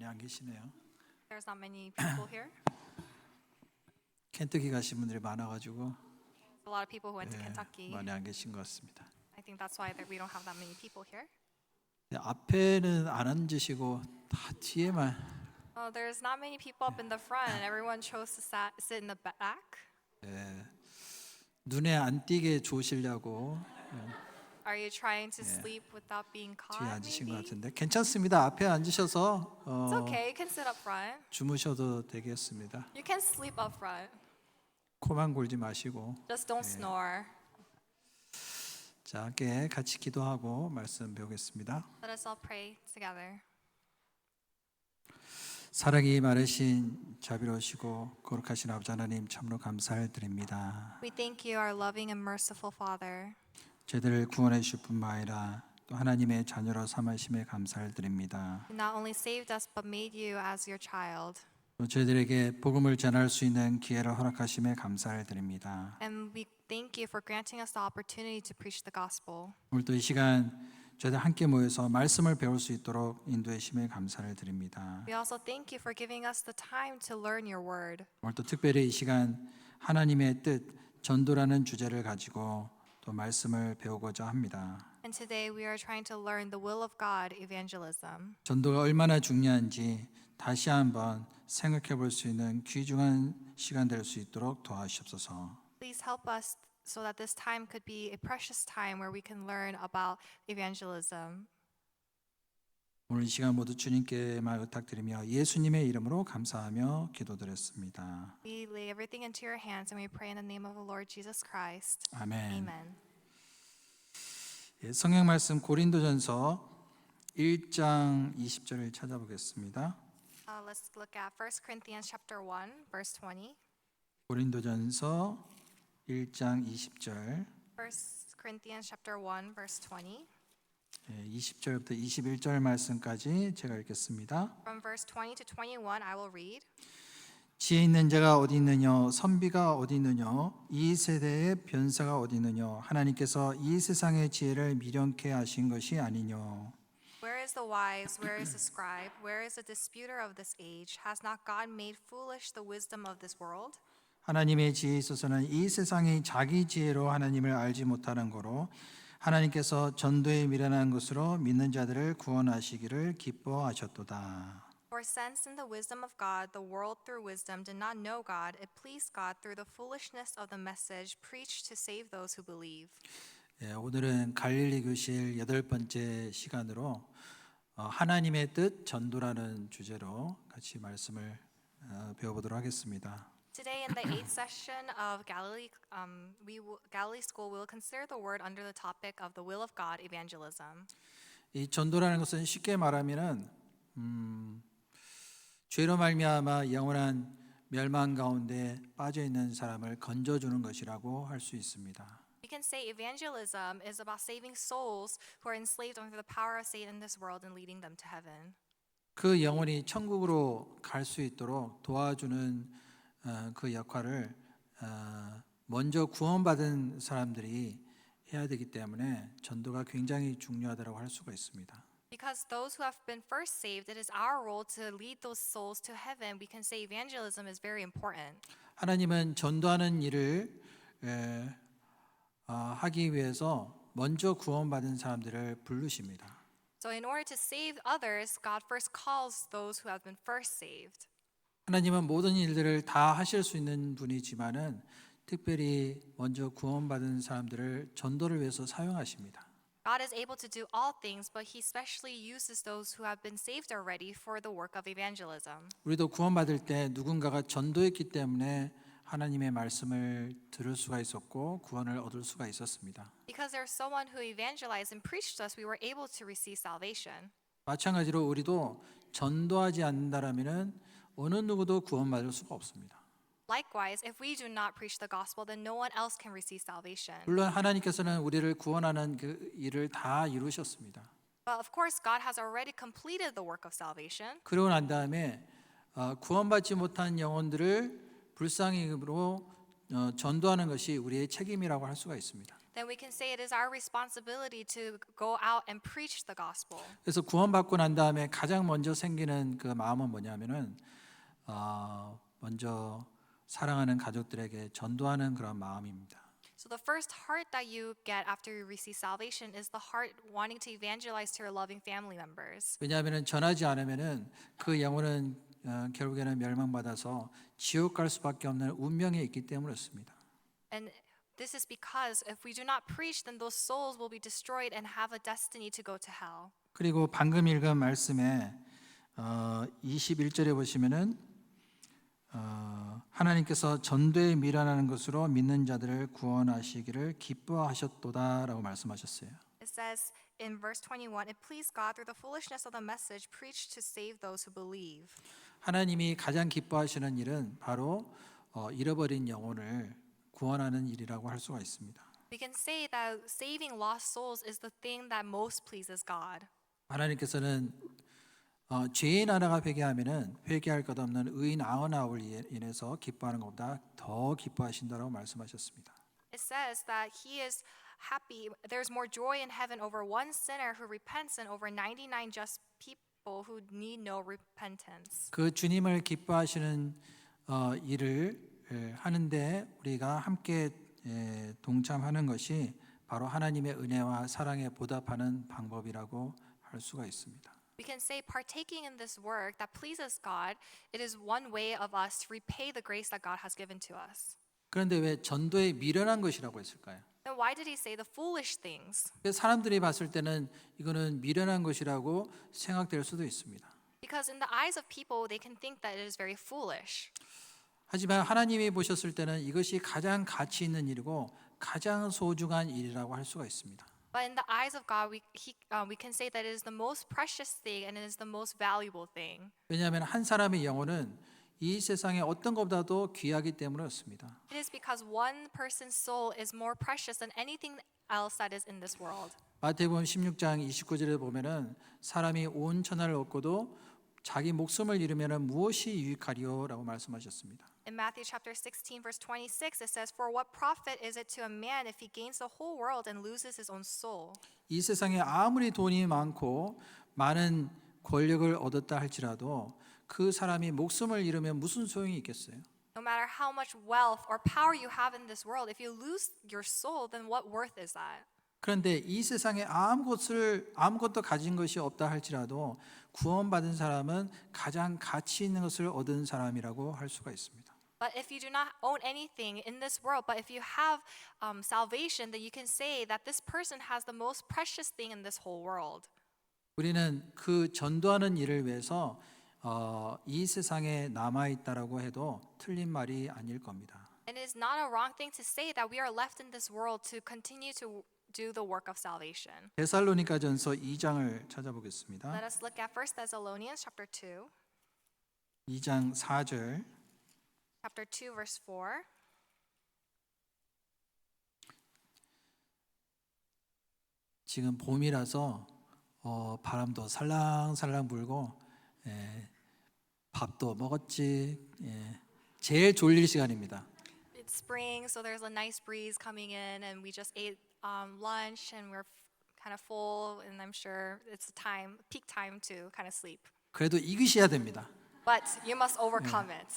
많이 안 계시네요. There's not many people here. 켄터키 가신 분들이 많아가지고 A lot of people who went to Kentucky. 많이 안 계신 것 같습니다. I think that's why that we don't have that many people here. 앞에는 안 앉으시고 다 뒤에만. There's not many people up in the front, and everyone chose to sit in the back. 눈에 안 띄게 좋으시려고 Are you trying to sleep without being 뒤에 caught? 앉으신 것 Maybe. 같은데 괜찮습니다. 앞에 앉으셔서 It's okay. You can sit up front. 주무셔도 되겠습니다. You can sleep up front. 코만 골지 마시고. Just don't snore. 자, 함께 같이 기도하고 말씀 배우겠습니다. Let us all pray together. 사랑이 많으신 자비로우시고 거룩하신 아버지 하나님 참으로 감사를 드립니다. We thank you, our loving and merciful Father. 저희들을 구원해 주실 뿐만 아니라 또 하나님의 자녀로 삼으심에 감사를 드립니다. You not only saved us, but made you as your child. 또 저희들에게 복음을 전할 수 있는 기회를 허락하심에 감사를 드립니다. And we thank you for granting us the opportunity to preach the gospel. 오늘도 이 시간 저희들 함께 모여서 말씀을 배울 수 있도록 인도해 주심에 감사를 드립니다. We also thank you for giving us the time to learn your word. 오늘도 특별히 이 시간 하나님의 뜻, 전도라는 주제를 가지고 또 말씀을 배우고자 합니다. And today we are trying to learn the will of God, evangelism. 전도가 얼마나 중요한지 다시 한번 생각해 볼 수 있는 귀중한 시간 될 수 있도록 도와주시옵소서. Please help us so that this time could be a precious time where we can learn about evangelism. 오늘 이 시간 모두 주님께만 의탁드리며 예수님의 이름으로 감사하며 기도드렸습니다. We lay everything into your hands and we pray in the name of the Lord Jesus Christ. 아멘. Amen. 성경 말씀 고린도전서 1장 20절을 찾아보겠습니다. Let's look at 1 Corinthians chapter 1, verse 20. 고린도전서 1장 20절 1 Corinthians chapter 1, verse 20. 20절부터 21절 말씀까지 제가 읽겠습니다. From verse 20 to 21, I will read. 지혜 있는 자가 어디 있느냐 선비가 어디 있느냐 이 세대의 변사가 어디 있느냐 하나님께서 이 세상의 지혜를 미련케 하신 것이 아니뇨. Where is the wise? Where is the scribe? Where is the disputer of this age? Has not God made foolish the wisdom of this world? 하나님의 지혜에 있어서는 이 세상이 자기 지혜로 하나님을 알지 못하는 거로 하나님께서 전도에 미련한 것으로 믿는 자들을 구원하시기를 기뻐하셨도다. For since in the wisdom of God, the world through wisdom did not know God, it pleased God through the foolishness of the message preached to save those who believe. 오늘은 갈릴리 교실 8번째 시간으로 하나님의 뜻 전도라는 주제로 같이 말씀을 배워보도록 하겠습니다. Today in the 8th session of Galilee School, we will consider the word under the topic of the will of God, evangelism. 이 전도라는 것은 쉽게 말하면은 죄로 말미암아 영원한 멸망 가운데 빠져 있는 사람을 건져주는 것이라고 할 수 있습니다. We can say evangelism is about saving souls who are enslaved under the power of Satan in this world and leading them to heaven. 그 영혼이 천국으로 갈 수 있도록 도와주는 그 역할을 먼저 구원받은 사람들이 해야 되기 때문에 전도가 굉장히 중요하다고 할 수가 있습니다. Because those who have been first saved, it is our role to lead those souls to heaven. We can say evangelism is very important. 하나님은 전도하는 일을 하기 위해서 먼저 구원받은 사람들을 부르십니다. So in order to save others, God first calls those who have been first saved. 하나님은 모든 일들을 다 하실 수 있는 분이지만은 특별히 먼저 구원받은 사람들을 전도를 위해서 사용하십니다. God is able to do all things, but He specially uses those who have been saved already for the work of evangelism. 우리도 구원받을 때 누군가가 전도했기 때문에 하나님의 말씀을 들을 수가 있었고 구원을 얻을 수가 있었습니다. Because there's someone who evangelized and preached to us, we were able to receive salvation. 마찬가지로 우리도 전도하지 않는다라면은 어느 누구도 구원받을 수가 없습니다. Likewise, if we do not preach the gospel, then no one else can receive salvation. 물론 하나님께서는 우리를 구원하는 그 일을 다 이루셨습니다. But of course, God has already completed the work of salvation. 그러고 난 다음에 구원받지 못한 영혼들을 불쌍히 여김으로 전도하는 것이 우리의 책임이라고 할 수가 있습니다. then we can say it is our responsibility to go out and preach the gospel. 그래서 구원받고 난 다음에 가장 먼저 생기는 그 마음은 뭐냐면은 먼저 사랑하는 가족들에게 전도하는 그런 마음입니다. So the first heart that you get after you receive salvation is the heart wanting to evangelize to your loving family members. 왜냐하면은 전하지 않으면은 그 영혼은 결국에는 멸망받아서 지옥 갈 수밖에 없는 운명에 있기 때문이었습니다. And this is because if we do not preach, then those souls will be destroyed and have a destiny to go to hell. 그리고 방금 읽은 말씀에 21절에 보시면은 하나님께서 전도에 미련하는 것으로 믿는 자들을 구원하시기를 기뻐하셨도다라고 말씀하셨어요. It says in verse 21, it pleased God through the foolishness of the message preached to save those who believe. 하나님이 가장 기뻐하시는 일은 바로 잃어버린 영혼을 구원하는 일이라고 할 수가 있습니다. We can say that saving lost souls is the thing that most pleases God. 하나님께서는 죄인 하나가 회개하면은 회개할 것 없는 의인 99을 인해서 기뻐하는 것보다 더 기뻐하신다라고 말씀하셨습니다. It says that he is happy. There's more joy in heaven over one sinner who repents and over 99 just people who need no repentance. 그 주님을 기뻐하시는 일을 하는데 우리가 함께 동참하는 것이 바로 하나님의 은혜와 사랑에 보답하는 방법이라고 할 수가 있습니다. We can say partaking in this work that pleases God, it is one way of us to repay the grace that God has given to us. 그런데 왜 전도에 미련한 것이라고 했을까요? Then why did he say the foolish things? 사람들이 봤을 때는 이거는 미련한 것이라고 생각될 수도 있습니다. Because in the eyes of people, they can think that it is very foolish. 하지만 하나님이 보셨을 때는 이것이 가장 가치 있는 일이고 가장 소중한 일이라고 할 수가 있습니다. But in the eyes of God, we can say that it is the most precious thing and it is the most valuable thing. 왜냐하면 한 사람의 영혼은 이 세상의 어떤 것보다도 귀하기 때문이었습니다. It is because one person's soul is more precious than anything else that is in this world. 마태복음 16장 29절에 보면은 사람이 온 천하를 얻고도 자기 목숨을 잃으면은 무엇이 유익하리요라고 말씀하셨습니다. In Matthew chapter 16 verse 26 it says for what profit is it to a man if he gains the whole world and loses his own soul? 이 세상에 아무리 돈이 많고 많은 권력을 얻었다 할지라도 그 사람이 목숨을 잃으면 무슨 소용이 있겠어요? No matter how much wealth or power you have in this world, if you lose your soul, then what worth is that? 그런데 이 세상에 아무것도 가진 것이 없다 할지라도 구원받은 사람은 가장 가치 있는 것을 얻은 사람이라고 할 수가 있습니다. But if you do not own anything in this world, but if you have salvation, then you can say that this person has the most precious thing in this whole world. 우리는 그 전도하는 일을 위해서 이 세상에 남아 있다라고 해도 틀린 말이 아닐 겁니다. And it is not a wrong thing to say that we are left in this world to continue to do the work of salvation. 데살로니가전서 2장을 찾아보겠습니다. Let us look at 1 Thessalonians chapter 2, 2장 4절. chapter 2 verse 4. 지금 봄이라서 바람도 살랑살랑 불고 밥도 먹었지. 제일 졸릴 시간입니다. It's spring, so there's a nice breeze coming in, and we just ate lunch, and we're kind of full, and I'm sure it's a time, peak time to kind of sleep. 그래도 이기셔야 됩니다. But you must overcome it.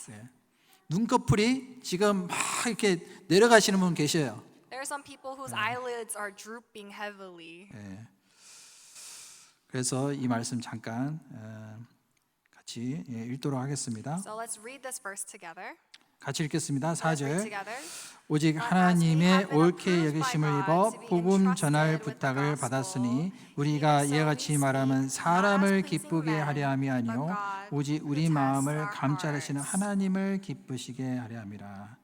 눈꺼풀이 지금 막 이렇게 내려가시는 분 계셔요. There are some people whose eyelids are drooping heavily. 그래서 이 말씀 잠깐 같이 읽도록 하겠습니다. So let's read this verse together. 같이 읽겠습니다. Let's read 4절. together. 오직 하나님의 옳게 여기심을 입어 복음 전할 부탁을 받았으니 우리가 이와 같이 말하면 사람을 기쁘게 하려 함이 아니요 오직 우리 마음을 감찰하시는 하나님을 기쁘시게 하려 함이라.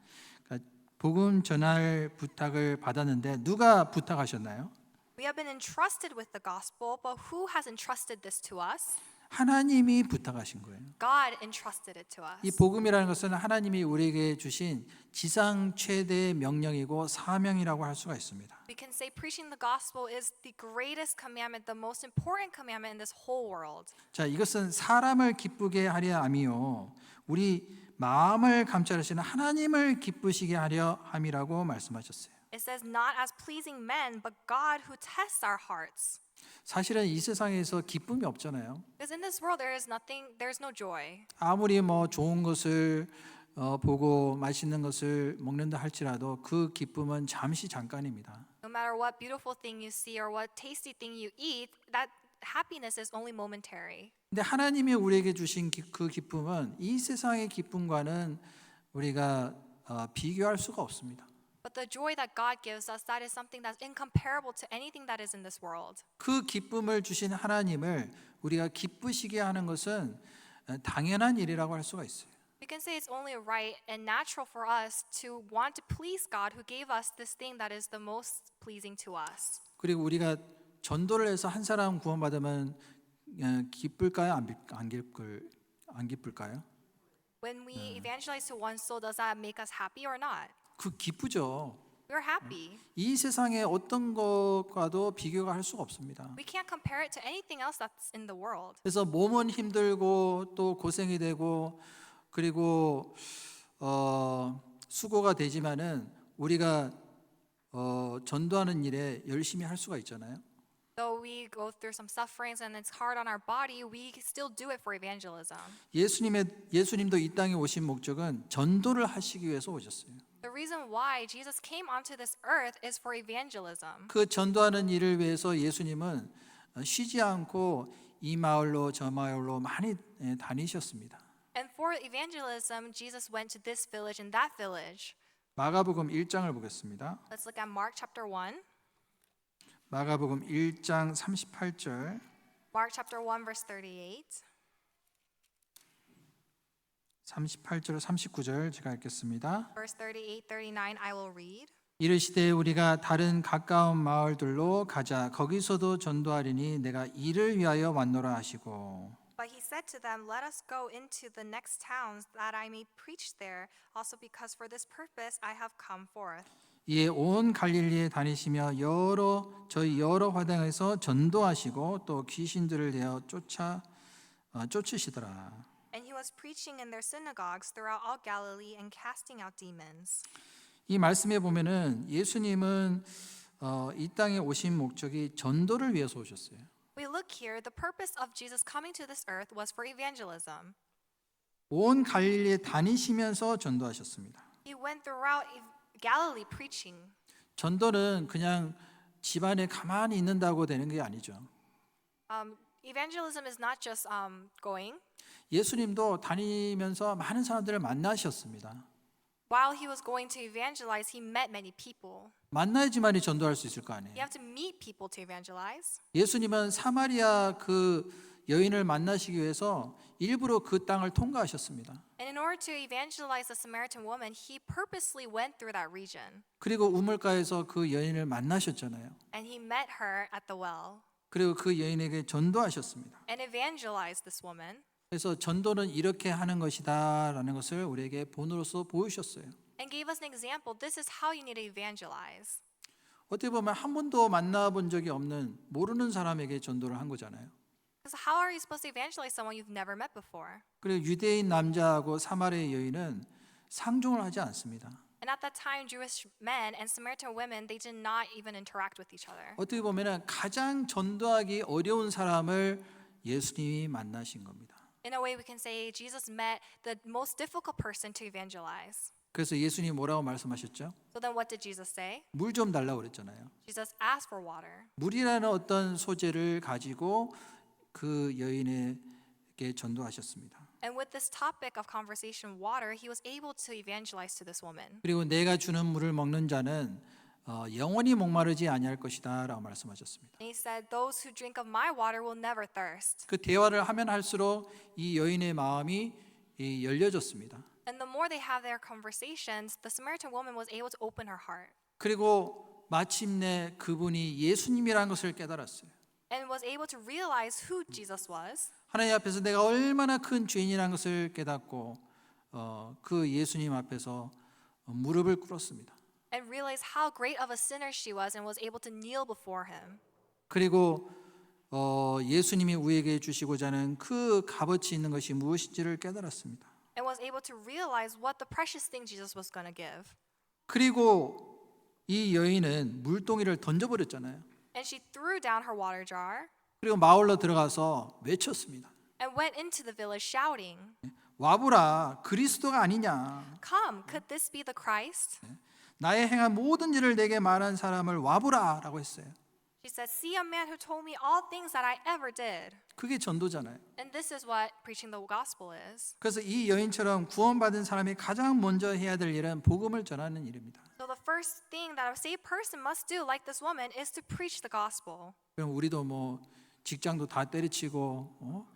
그러니까 복음 전할 부탁을 받았는데 누가 부탁하셨나요? We have been entrusted with the gospel, but who has entrusted this to us? 하나님이 부탁하신 거예요. God entrusted it to us. 이 복음이라는 것은 하나님이 우리에게 주신 지상 최대의 명령이고 사명이라고 할 수가 있습니다. We can say preaching the gospel is the greatest commandment, the most important commandment in this whole world. 자, 이것은 사람을 기쁘게 하려 함이요 우리 마음을 감찰하시는 하나님을 기쁘시게 하려 함이라고 말씀하셨어요. It says, not as pleasing men, but God who tests our hearts. 사실은 이 세상에서 기쁨이 없잖아요. Because in this world there is nothing, there's no joy. 아무리 뭐 좋은 것을 보고 맛있는 것을 먹는다 할지라도 그 기쁨은 잠시 잠깐입니다. No matter what beautiful thing you see or what tasty thing you eat, that happiness is only momentary. 근데 하나님이 우리에게 주신 그 기쁨은 이 세상의 기쁨과는 우리가 비교할 수가 없습니다. But the joy that God gives us, that is something that's incomparable to anything that is in this world. 그 기쁨을 주신 하나님을 우리가 기쁘시게 하는 것은 당연한 일이라고 할 수가 있어요. We can say it's only right and natural for us to want to please God who gave us this thing that is the most pleasing to us. 그리고 우리가 전도를 해서 한 사람 구원받으면 기쁠까요? 안 기쁠까요? When we evangelize to one soul, does that make us happy or not? 그 기쁘죠. We're happy. 이 세상의 어떤 것과도 비교가 할 수가 없습니다. We can't compare it to anything else that's in the world. 그래서 몸은 힘들고 또 고생이 되고 그리고 수고가 되지만은 우리가 전도하는 일에 열심히 할 수가 있잖아요. Though we go through some sufferings and it's hard on our body, we still do it for evangelism. 예수님도 이 땅에 오신 목적은 전도를 하시기 위해서 오셨어요. The reason why Jesus came onto this earth is for evangelism. 그 전도하는 일을 위해서 예수님은 쉬지 않고 이 마을로 저 마을로 많이 다니셨습니다. And for evangelism, Jesus went to this village and that village. 마가복음 1장을 보겠습니다. Let's look at Mark chapter 1. 마가복음 1장 38절. Mark chapter 1 verse 38. 38절 39절 제가 읽겠습니다. Verse 38, 39 I will read. 이르시되 우리가 다른 가까운 마을들로 가자 거기서도 전도하리니 내가 이를 위하여 왔노라 하시고 But he said to them, let us go into the next towns that I may preach there, also because for this purpose I have come forth. 이에 온 갈릴리에 다니시며 여러 화당에서 전도하시고 또 귀신들을 내어 쫓으시더라. And he was preaching in their synagogues throughout all Galilee and casting out demons. 이 말씀에 보면은 예수님은 이 땅에 오신 목적이 전도를 위해서 오셨어요. We look here, the purpose of Jesus coming to this earth was for evangelism. 온 갈릴리에 다니시면서 전도하셨습니다. He went throughout Galilee preaching. 전도는 그냥 집안에 가만히 있는다고 되는 게 아니죠. Evangelism is not just going. 예수님도 다니면서 많은 사람들을 만나셨습니다. While he was going to evangelize, he met many people. 만나야지만이 전도할 수 있을 거 You 아니에요. have to meet people to evangelize. 예수님은 사마리아 그 여인을 만나시기 위해서 일부러 그 땅을 통과하셨습니다. And in order to evangelize the Samaritan woman, he purposely went through that region. 그리고 우물가에서 그 여인을 만나셨잖아요. And he met her at the well 그리고 그 여인에게 전도하셨습니다. and evangelized this woman. 그래서 전도는 이렇게 하는 것이다라는 것을 우리에게 본으로서 보여주셨어요. And gave us an example. This is how you need to evangelize. 어떻게 보면 한 번도 만나본 적이 없는 모르는 사람에게 전도를 한 거잖아요. Because how are you supposed to evangelize someone you've never met before? 그리고 유대인 남자하고 사마리아 여인은 상종을 하지 않습니다. And at that time, Jewish men and Samaritan women, they did not even interact with each other. 어떻게 보면 가장 전도하기 어려운 사람을 예수님이 만나신 겁니다. In a way, we can say Jesus met the most difficult person to evangelize. 그래서 예수님이 뭐라고 말씀하셨죠? So then what did Jesus say? 물 좀 달라고 그랬잖아요. Jesus asked for water. 물이라는 어떤 소재를 가지고 그 여인에게 전도하셨습니다. And with this topic of conversation, water, he was able to evangelize to this woman. 그리고 내가 주는 물을 먹는 자는 영원히 목마르지 아니할 것이다라고 말씀하셨습니다. And he said, those who drink of my water will never thirst. 그 대화를 하면 할수록 이 여인의 마음이 열려졌습니다. And the more they have their conversations, the Samaritan woman was able to open her heart 그리고 마침내 그분이 예수님이라는 것을 깨달았어요. and was able to realize who Jesus was. 하나님 앞에서 내가 얼마나 큰 죄인이라는 것을 깨닫고 그 예수님 앞에서 무릎을 꿇었습니다. And realized how great of a sinner she was and was able to kneel before him. 그리고 예수님이 우리에게 주시고자 하는 그 값어치 있는 것이 무엇인지를 깨달았습니다. And was able to realize what the precious thing Jesus was going to give. 그리고 이 여인은 물동이를 던져버렸잖아요. And she threw down her water jar 그리고 마을로 들어가서 외쳤습니다. and went into the village shouting, 와보라, 그리스도가 아니냐. "Come, could this be the Christ?" 나의 행한 모든 일을 내게 말한 사람을 와보라라고 했어요. She said, "See a man who told me all things that I ever did." 그게 전도잖아요. And this is what preaching the gospel is. 그래서 이 여인처럼 구원받은 사람이 가장 먼저 해야 될 일은 복음을 전하는 일입니다. So the first thing that a saved person must do, like this woman, is to preach the gospel. 그럼 우리도 뭐 직장도 다 때려치고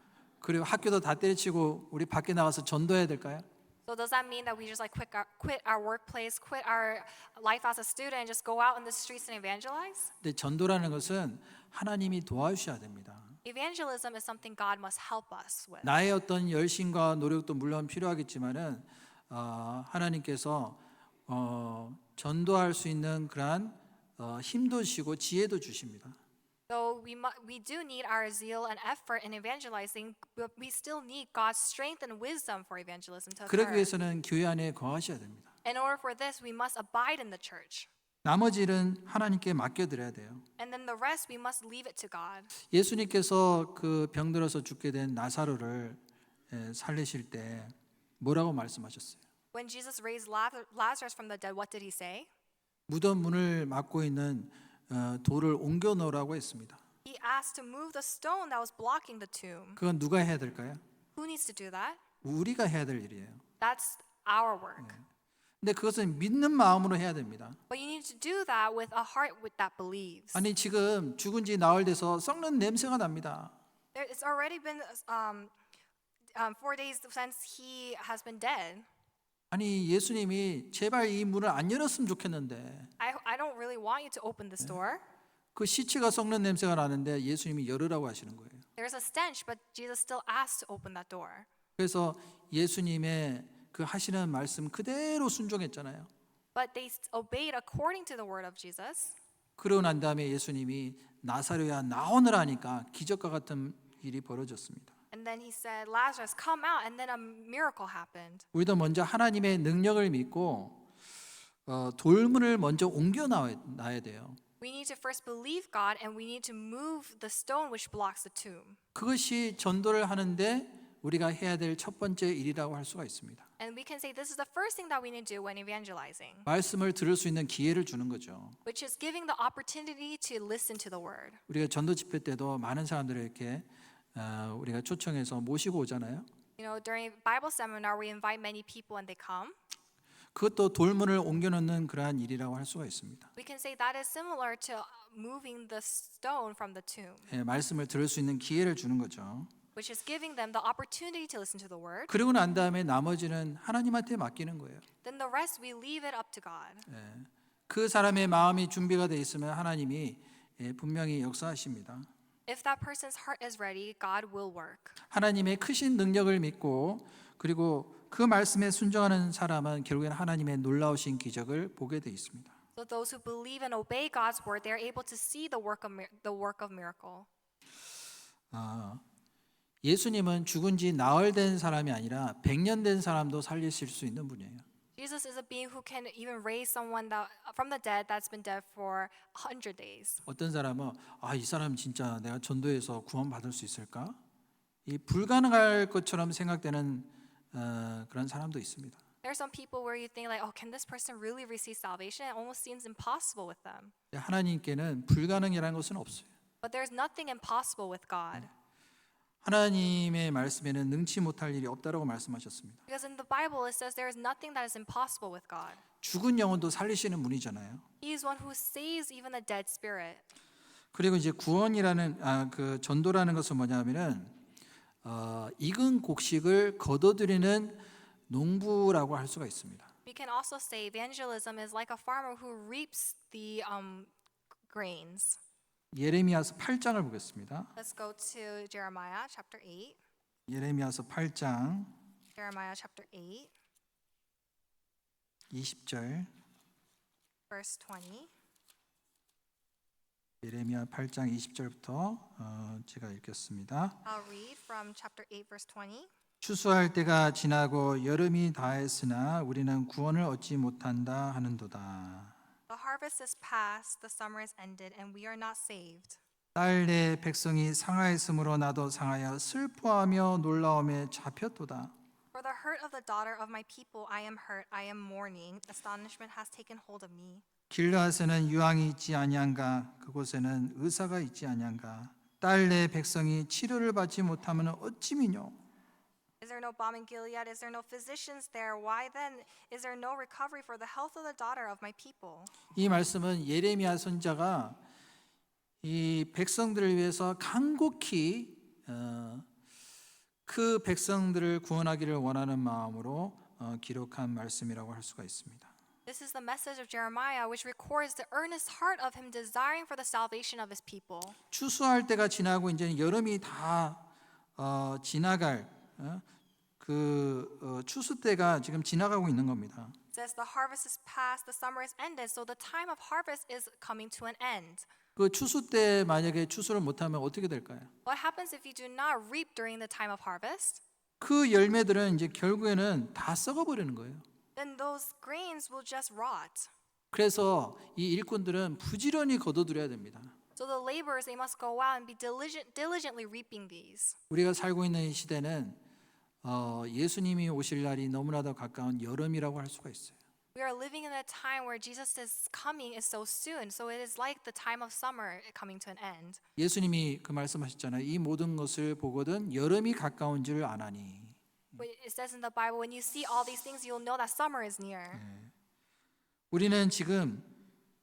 그리고 학교도 다 때려치고 우리 밖에 나가서 전도해야 될까요? So does that mean that we just like quit our workplace, quit our life as a student, and just go out in the streets and evangelize? 근데 전도라는 것은 하나님이 도와주셔야 됩니다. Evangelism is something God must help us with. 나의 어떤 열심과 노력도 물론 필요하겠지만은 하나님께서 전도할 수 있는 그러한 힘도 주시고 지혜도 주십니다. So we do need our zeal and effort in evangelizing, but we still need God's strength and wisdom for evangelism to 그러기 occur. 위해서는 교회 안에 거하셔야 됩니다. In order for this, we must abide in the church. 나머지 일은 하나님께 맡겨드려야 돼요. And then the rest, we must leave it to God. 예수님께서 그 병들어서 죽게 된 나사로를 살리실 때 뭐라고 말씀하셨어요? When Jesus raised Lazarus from the dead, what did he say? 무덤 문을 막고 있는 돌을 옮겨 놓으라고 했습니다. He asked to move the stone that was blocking the tomb. 그건 누가 해야 될까요? Who needs to do that? 우리가 해야 될 일이에요. That's our work. 근데 그것은 믿는 마음으로 해야 됩니다. But you need to do that with a heart that believes. 아니 지금 죽은 지 나흘 돼서 썩는 냄새가 납니다. It's already been 4 days since he has been dead. 아니 예수님이 제발 이 문을 안 열었으면 좋겠는데 I don't really want you to open this door. 그 시체가 썩는 냄새가 나는데 예수님이 열으라고 하시는 거예요. There's a stench, but Jesus still asked to open that door. 그래서 예수님의 그 하시는 말씀 그대로 순종했잖아요. But they obeyed according to the word of Jesus. 그러고 난 다음에 예수님이 나사로야 나오느라 하니까 기적과 같은 일이 벌어졌습니다. And then he said, Lazarus, come out. And then a miracle happened. 우리도 먼저 하나님의 능력을 믿고 돌문을 먼저 옮겨 놔야 돼요. We need to first believe God, and we need to move the stone which blocks the tomb. 그것이 전도를 하는데 우리가 해야 될 첫 번째 일이라고 할 수가 있습니다. And we can say this is the first thing that we need to do when evangelizing, 말씀을 들을 수 있는 기회를 주는 거죠. which is giving the opportunity to listen to the word. 우리가 전도 집회 때도 많은 사람들을 이렇게 우리가 초청해서 모시고 오잖아요. You know, during Bible seminar, we invite many people and they come. 그것도 돌문을 옮겨놓는 그러한 일이라고 할 수가 있습니다. We can say that is similar to moving the stone from the tomb, 말씀을 들을 수 있는 기회를 주는 거죠. which is giving them the opportunity to listen to the word. 그리고 난 다음에 나머지는 하나님한테 맡기는 거예요. Then the rest, we leave it up to God. 그 사람의 마음이 준비가 돼 있으면 하나님이 분명히 역사하십니다. If that person's heart is ready, God will work. 하나님의 크신 능력을 믿고 그리고 그 말씀에 순종하는 사람은 결국에는 하나님의 놀라우신 기적을 보게 돼 있습니다. So those who believe and obey God's word, they are able to see the work of miracle. 예수님은 죽은 지 나흘 된 사람이 아니라 100년 된 사람도 살리실 수 있는 분이에요. Jesus is a being who can even raise someone from the dead that's been dead for 100 days. 어떤 사람은 이 사람 진짜 내가 전도해서 구원받을 수 있을까? 이 불가능할 것처럼 생각되는 그런 사람도 있습니다. There are some people where you think like, oh, can this person really receive salvation? It almost seems impossible with them. 하나님께는 불가능이라는 것은 없어요. But there's nothing impossible with God. 하나님의 말씀에는 능치 못할 일이 없다라고 말씀하셨습니다. Because in the Bible it says there is nothing that is impossible with God. 죽은 영혼도 살리시는 분이잖아요. He is one who saves even a dead spirit. 그리고 이제 구원이라는 그 전도라는 것은 뭐냐면은 익은 곡식을 거둬들이는 농부라고 할 수가 있습니다. We can also say evangelism is like a farmer who reaps the grains. 예레미야서 8장을 보겠습니다. Let's go to Jeremiah chapter 8. 예레미야서 8장 Jeremiah chapter 8, 20절. verse 20. 예레미야 8장 20절부터 제가 읽겠습니다. I'll read from chapter 8, verse 20. 추수할 때가 지나고 여름이 다했으나 우리는 구원을 얻지 못한다 하는도다. The harvest is past, the summer is ended, and we are not saved. 딸 내 백성이 상하였으므로 나도 상하여 슬퍼하며 놀라움에 잡혔도다. For the hurt of the daughter of my people I am hurt, I am mourning. Astonishment has taken hold of me. 길르앗에는 유황이 있지 아니한가 그곳에는 의사가 있지 아니한가 딸 내 백성이 치료를 받지 못하면 어찌 미뇨. Is there no balm in Gilead? Is there no physicians there? Why then is there no recovery for the health of the daughter of my people? 이 말씀은 예레미야 선지자가 이 백성들을 위해서 간곡히 그 백성들을 구원하기를 원하는 마음으로 기록한 말씀이라고 할 수가 있습니다. This is the message of Jeremiah, which records the earnest heart of him desiring for the salvation of his people. 추수할 때가 지나고 이제 여름이 다 지나갈 추수 때가 지금 지나가고 있는 겁니다. It says the harvest is past, the summer is ended, so the time of harvest is coming to an end. 그 추수 때 만약에 추수를 못하면 어떻게 될까요? What happens if you do not reap during the time of harvest? 그 열매들은 이제 결국에는 다 썩어버리는 거예요. Then those grains will just rot. 그래서 이 일꾼들은 부지런히 거둬들여야 됩니다. So the laborers, they must go out and be diligently reaping these. 우리가 살고 있는 이 시대는 예수님이 오실 날이 너무나도 가까운 여름이라고 할 수가 있어요. We are living in a time where Jesus' coming is so soon. So it is like the time of summer coming to an end. 예수님이 그 말씀하셨잖아요. 이 모든 것을 보거든 여름이 가까운 줄 아나니. But it says in the Bible, when you see all these things, you'll know that summer is near. 우리는 지금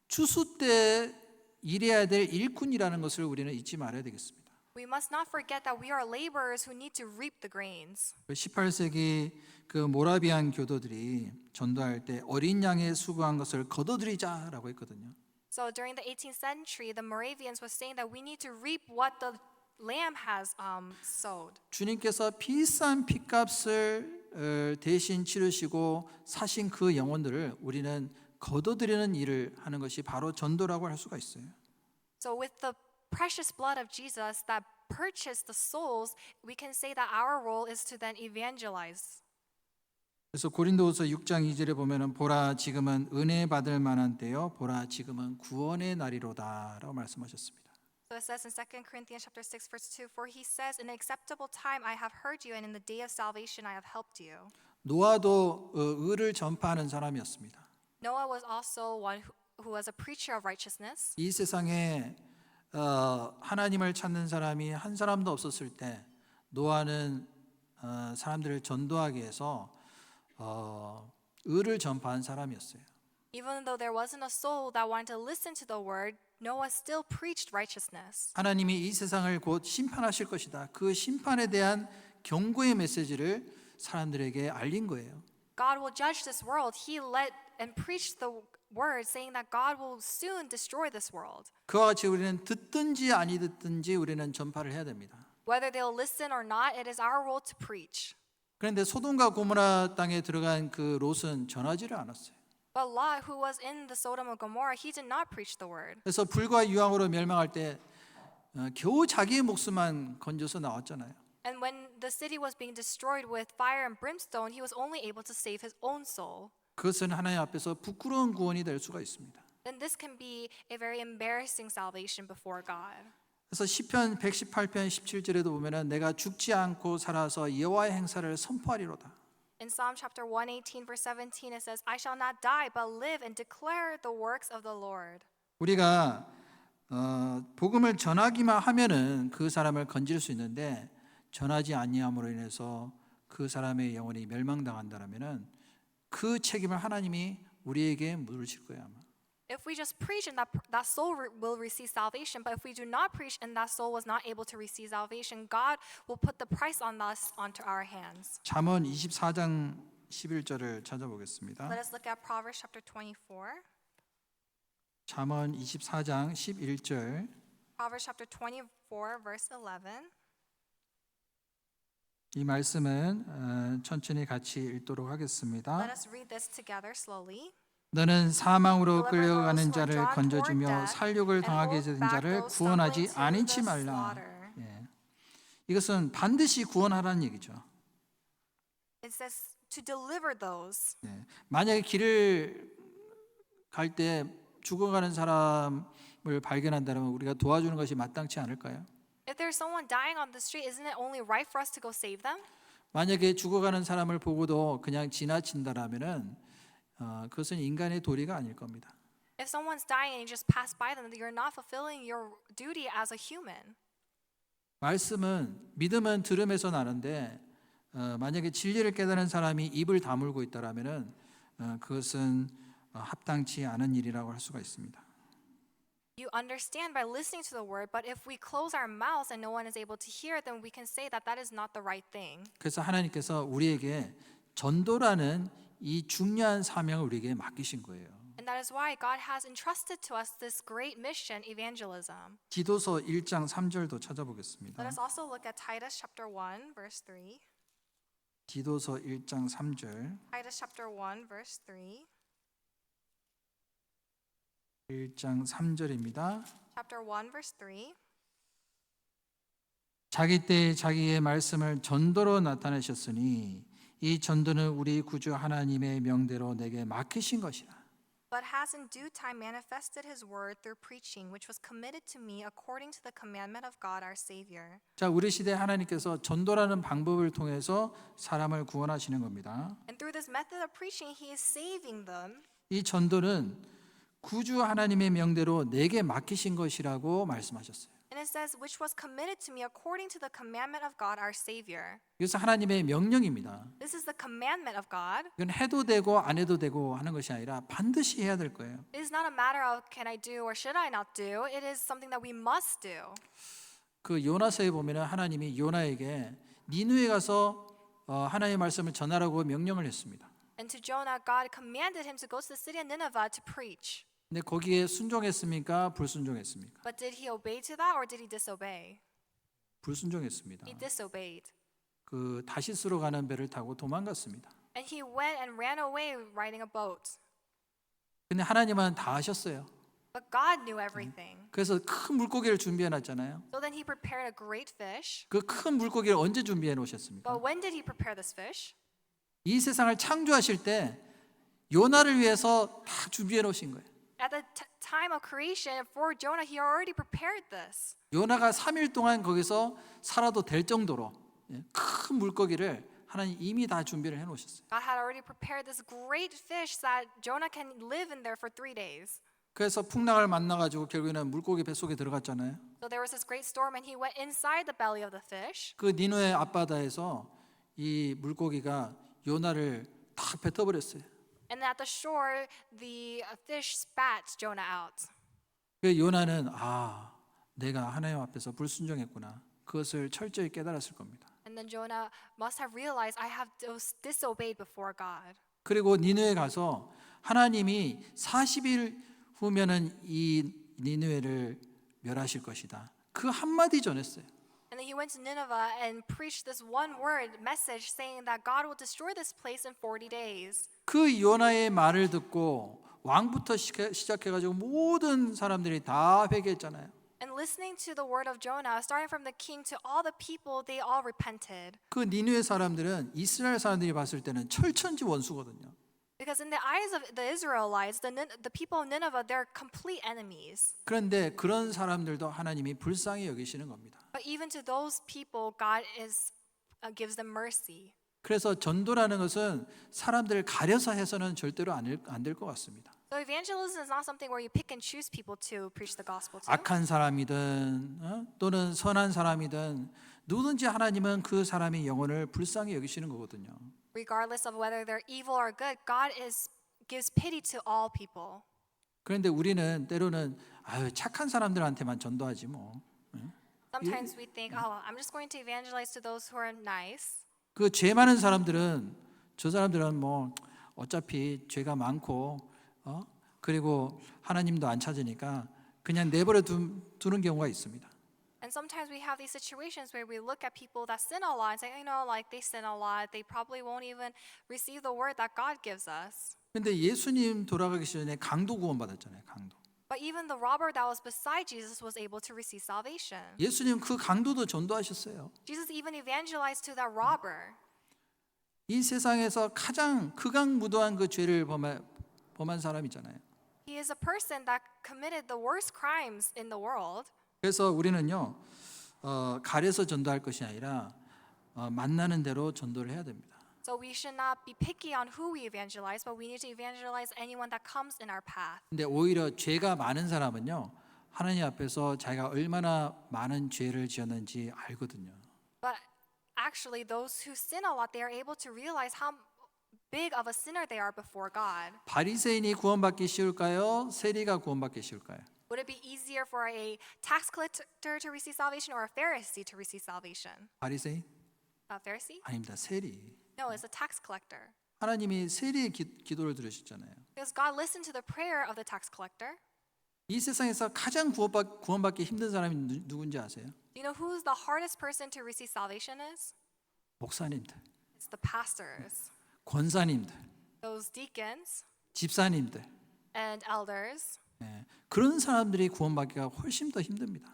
추수 때 일해야 될 일꾼이라는 것을 우리는 잊지 말아야 되겠습니다. We must not forget that we are laborers who need to reap the grains. 18세기 그 모라비안 교도들이 전도할 때 어린 양의 수고한 것을 거둬들이자라고 했거든요. So during the 18th century, the Moravians was saying that we need to reap what the lamb has sowed. 주님께서 비싼 핏값을 대신 치르시고 사신 그 영혼들을 우리는 거둬들이는 일을 하는 것이 바로 전도라고 할 수가 있어요. So with the precious blood of Jesus that purchased the souls, we can say that our role is to then evangelize. 그래서 고린도후서 6장 2절에 보면은 보라 지금은 은혜 받을 만한 때요 보라 지금은 구원의 날이로다라고 말씀하셨습니다. So it says in 2 Corinthians chapter 6 verse 2, for he says, in an acceptable time I have heard you, and in the day of salvation I have helped you. 노아도 의를 전파하는 사람이었습니다. Noah was also one who was a preacher of righteousness. 이 세상에 하나님을 찾는 사람이 한 사람도 없었을 때 노아는 사람들을 전도하기 위해서 의를 전파한 사람이었어요. Even though there wasn't a soul that wanted to listen to the word, Noah still preached righteousness. 하나님이 이 세상을 곧 심판하실 것이다. 그 심판에 대한 경고의 메시지를 사람들에게 알린 거예요. God will judge this world. He led and preached the word saying that God will soon destroy this world. 그와 같이 우리는 듣든지 아니 듣든지 우리는 전파를 해야 됩니다. Whether they'll listen or not, it is our role to preach. 그런데 소돔과 고모라 땅에 들어간 그 롯은 전하지를 않았어요. But Lot, who was in the Sodom and Gomorrah, he did not preach the word. 그래서 불과 유황으로 멸망할 때 겨우 자기의 목숨만 건져서 나왔잖아요. And when the city was being destroyed with fire and brimstone, he was only able to save his own soul. 그것은 하나님 앞에서 부끄러운 구원이 될 수가 있습니다. Then this can be a very embarrassing salvation before God. 그래서 시편 118편 17절에도 보면은 내가 죽지 않고 살아서 여호와의 행사를 선포하리로다. In Psalm chapter 118 verse 17 it says, I shall not die but live and declare the works of the Lord. 우리가 복음을 전하기만 하면은 그 사람을 건질 수 있는데 전하지 아니함으로 인해서 그 사람의 영혼이 멸망당한다면은 그 책임을 하나님이 우리에게 물으실 거예요 아마. If we just preach and that soul will receive salvation, but if we do not preach and that soul was not able to receive salvation, God will put the price on us onto our hands. 잠언 24장 11절을 찾아보겠습니다. Let us look at Proverbs chapter 24. 잠언 24장 11절. Proverbs chapter 24 verse 11. 이 말씀은 천천히 같이 읽도록 하겠습니다. Let us read this together slowly. 너는 사망으로 끌려가는 자를 건져주며 살육을 당하게 된 자를 구원하지 아니치 말라. 예. 이것은 반드시 구원하라는 얘기죠. It says to deliver those. 예. 만약에 길을 갈 때 죽어가는 사람을 발견한다면 우리가 도와주는 것이 마땅치 않을까요? If there's someone dying on the street, isn't it only right for us to go save them? 만약에 죽어가는 사람을 보고도 그냥 지나친다라면은 그것은 인간의 도리가 아닐 겁니다. If someone's dying and you just pass by them, you're not fulfilling your duty as a human. 믿음은 들음에서 나는데 만약에 진리를 깨달은 사람이 입을 다물고 있다라면은 그것은 합당치 않은 일이라고 할 수가 있습니다. You understand by listening to the word, but if we close our mouths and no one is able to hear, then we can say that that is not the right thing. 그래서 하나님께서 우리에게 전도라는 이 중요한 사명을 우리에게 맡기신 거예요. And that is why God has entrusted to us this great mission, evangelism. 디도서 1장 3절도 찾아보겠습니다. Let us also look at Titus chapter 1, verse 3. 디도서 1장 3절. Titus chapter 1, verse 3. 1장 3절입니다. Chapter 1, verse 3. 자기 때에 자기의 말씀을 전도로 나타내셨으니 이 전도는 우리 구주 하나님의 명대로 내게 맡기신 것이라. But has in due time manifested his word through preaching, which was committed to me according to the commandment of God our Savior. 자, 우리 시대 하나님께서 전도라는 방법을 통해서 사람을 구원하시는 겁니다. And through this method of preaching, he is saving them. 이 전도는 구주 하나님의 명대로 내게 맡기신 것이라고 말씀하셨어요. And it says, which was committed to me according to the commandment of God our Savior. 이것은 하나님의 명령입니다. This is the commandment of God. 이건 해도 되고 안 해도 되고 하는 것이 아니라 반드시 해야 될 거예요. It is not a matter of can I do or should I not do. It is something that we must do. 그 요나서에 보면은 하나님이 요나에게 니느웨 가서 하나님의 말씀을 전하라고 명령을 했습니다. And to Jonah, God commanded him to go to the city of Nineveh to preach. 근데 거기에 순종했습니까? 불순종했습니까? But did he obey to that or did he disobey? 불순종했습니다. He disobeyed. 그 다시스로 가는 배를 타고 도망갔습니다. And he went and ran away riding a boat. 근데 하나님은 다 하셨어요. But God knew everything. 그래서 큰 물고기를 준비해 놨잖아요. So then he prepared a great fish. 그 큰 물고기를 언제 준비해 놓으셨습니까? But when did he prepare this fish? 이 세상을 창조하실 때 요나를 위해서 다 준비해 놓으신 거예요. At the time of creation, for Jonah, he already prepared this. 요나가 3일 동안 거기서 살아도 될 정도로 큰 물고기를 하나님 이미 다 준비를 해 놓으셨어요. God had already prepared this great fish that Jonah can live in there for 3 days. 그래서 풍랑을 만나 가지고 결국에는 물고기 뱃속에 들어갔잖아요. So there was this great storm and he went inside the belly of the fish. 그 니느웨 앞바다에서 이 물고기가 요나를 다 뱉어버렸어요. And at the shore, the fish spat Jonah out. 그 요나는 내가 하나님 앞에서 불순종했구나. 그것을 철저히 깨달았을 겁니다. And then Jonah must have realized, I have disobeyed before God. 그리고 니느웨 가서 하나님이 40일 후면은 이 니느웨를 멸하실 것이다. 그 한마디 전했어요. And then he went to Nineveh and preached this one word message saying that God will destroy this place in 40 days. 그 요나의 말을 듣고 왕부터 시작해가지고 모든 사람들이 다 회개했잖아요. And listening to the word of Jonah, starting from the king to all the people, they all repented. 그 니느웨 사람들은 이스라엘 사람들이 봤을 때는 철천지 원수거든요. Because in the eyes of the Israelites, the people of Nineveh, they're complete enemies. 그런데 그런 사람들도 하나님이 불쌍히 여기시는 겁니다. But even to those people, God gives them mercy. 그래서 전도라는 것은 사람들을 가려서 해서는 절대로 안 될 것 같습니다. So evangelism is not something where you pick and choose people to preach the gospel to. 악한 사람이든 또는 선한 사람이든 누구든지 하나님은 그 사람의 영혼을 불쌍히 여기시는 거거든요. Regardless of whether they're evil or good, God gives pity to all people. 그런데 우리는 때로는 착한 사람들한테만 전도하지 뭐. Sometimes we think, I'm just going to evangelize to those who are nice. 그 죄 많은 사람들은 저 사람들은 뭐 어차피 죄가 많고 그리고 하나님도 안 찾으니까 그냥 내버려 두는 경우가 있습니다. And sometimes we have these situations where we look at people that sin a lot and say, like they sin a lot, they probably won't even receive the word that God gives us. 근데 예수님 돌아가기 전에 강도 구원받았잖아요. 강도. But even the robber that was beside Jesus was able to receive salvation. 예수님 그 강도도 전도하셨어요. Jesus even evangelized to that robber. 이 세상에서 가장 극악무도한 그 죄를 범한 사람이잖아요. He is a person that committed the worst crimes in the world. 그래서 우리는요 가려서 전도할 것이 아니라 만나는 대로 전도를 해야 됩니다. So we should not be picky on who we evangelize, but we need to evangelize anyone that comes in our path. 근데 오히려 죄가 많은 사람은요 하나님 앞에서 자기가 얼마나 많은 죄를 지었는지 알거든요. But actually, those who sin a lot, they are able to realize how big of a sinner they are before God. 바리새인이 구원받기 쉬울까요? 세리가 구원받기 쉬울까요? Would it be easier for a tax collector to receive salvation or a Pharisee to receive salvation? 바리새인? A Pharisee? 아닙니다. 세리. No, it's a tax collector. 하나님이 세리의 기도를 들으셨잖아요. Because God listened to the prayer of the tax collector. 이 세상에서 가장 구원받기 힘든 사람이 누군지 아세요? Do you know who's the hardest person to receive salvation is? 목사님들, It's the pastors, 권사님들, those deacons 집사님들. and elders. 예, 그런 사람들이 구원받기가 훨씬 더 힘듭니다.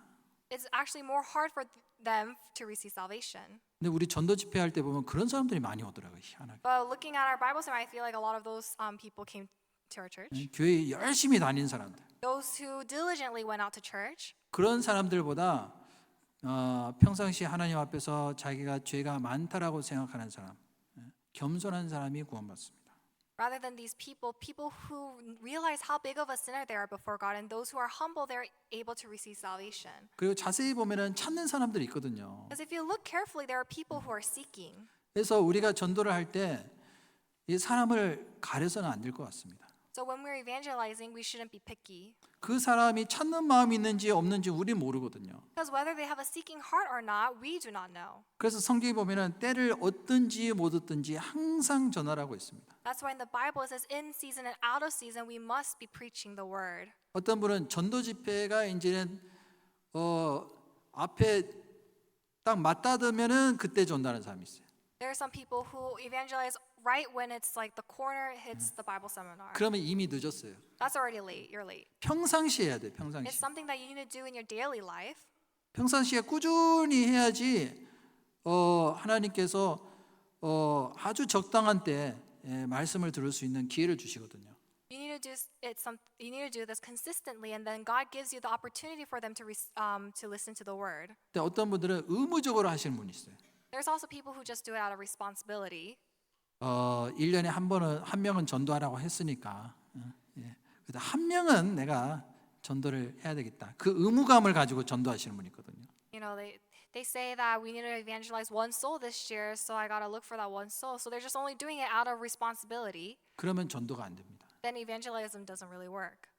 It's actually more hard for them to receive salvation. 근데 우리 전도 집회할 때 보면 그런 사람들이 많이 오더라고요. 희한하게. But looking at our Bible sermon, I feel like a lot of those people came to our church. 교회 열심히 다니는 사람들. Those who diligently went out to church. 그런 사람들보다 평상시 하나님 앞에서 자기가 죄가 많다라고 생각하는 사람, 겸손한 사람이 구원받습니다. Rather than these people who realize how big of a sinner they are before God, and those who are humble, they're able to receive salvation. 그리고 자세히 보면은 찾는 사람들이 있거든요. Because if you look carefully, there are people who are seeking. 그래서 우리가 전도를 할 때 이 사람을 가려서는 안 될 것 같습니다. So when we're evangelizing, we shouldn't be picky. 그 사람이 찾는 마음이 있는지 없는지 우리 모르거든요. Because whether they have a seeking heart or not, we do not know. 그래서 성경에 보면은 때를 얻든지 못 얻든지 항상 전하라고 있습니다. That's why in the Bible it says, in season and out of season, we must be preaching the word. 어떤 분은 전도 집회가 이제는 앞에 딱 맞닿으면은 그때 전도하는 사람이 있어요. There are some people who evangelize right when it's like the corner hits the Bible seminar. 그러면 이미 늦었어요. That's already late. You're late. 평상시 해야 돼. It's 평상시. something that you need to do in your daily life. 평상시에 꾸준히 해야지 하나님께서 아주 적당한 때 말씀을 들을 수 있는 기회를 주시거든요. You need to do you need to do this consistently, and then God gives you the opportunity for them to listen to the word. 근데 어떤 분들은 의무적으로 하시는 분이 있어요. There's also people who just do it out of responsibility. 1년에 한 명은 전도하라고 했으니까 그래서 한 명은 내가 전도를 해야 되겠다. 그 의무감을 가지고 전도하시는 분이 있거든요. You know, they say that we need to evangelize one soul this year, so I got to look for that one soul. So they're just only doing it out of responsibility. 그러면 전도가 안 됩니다. Then evangelism doesn't really work.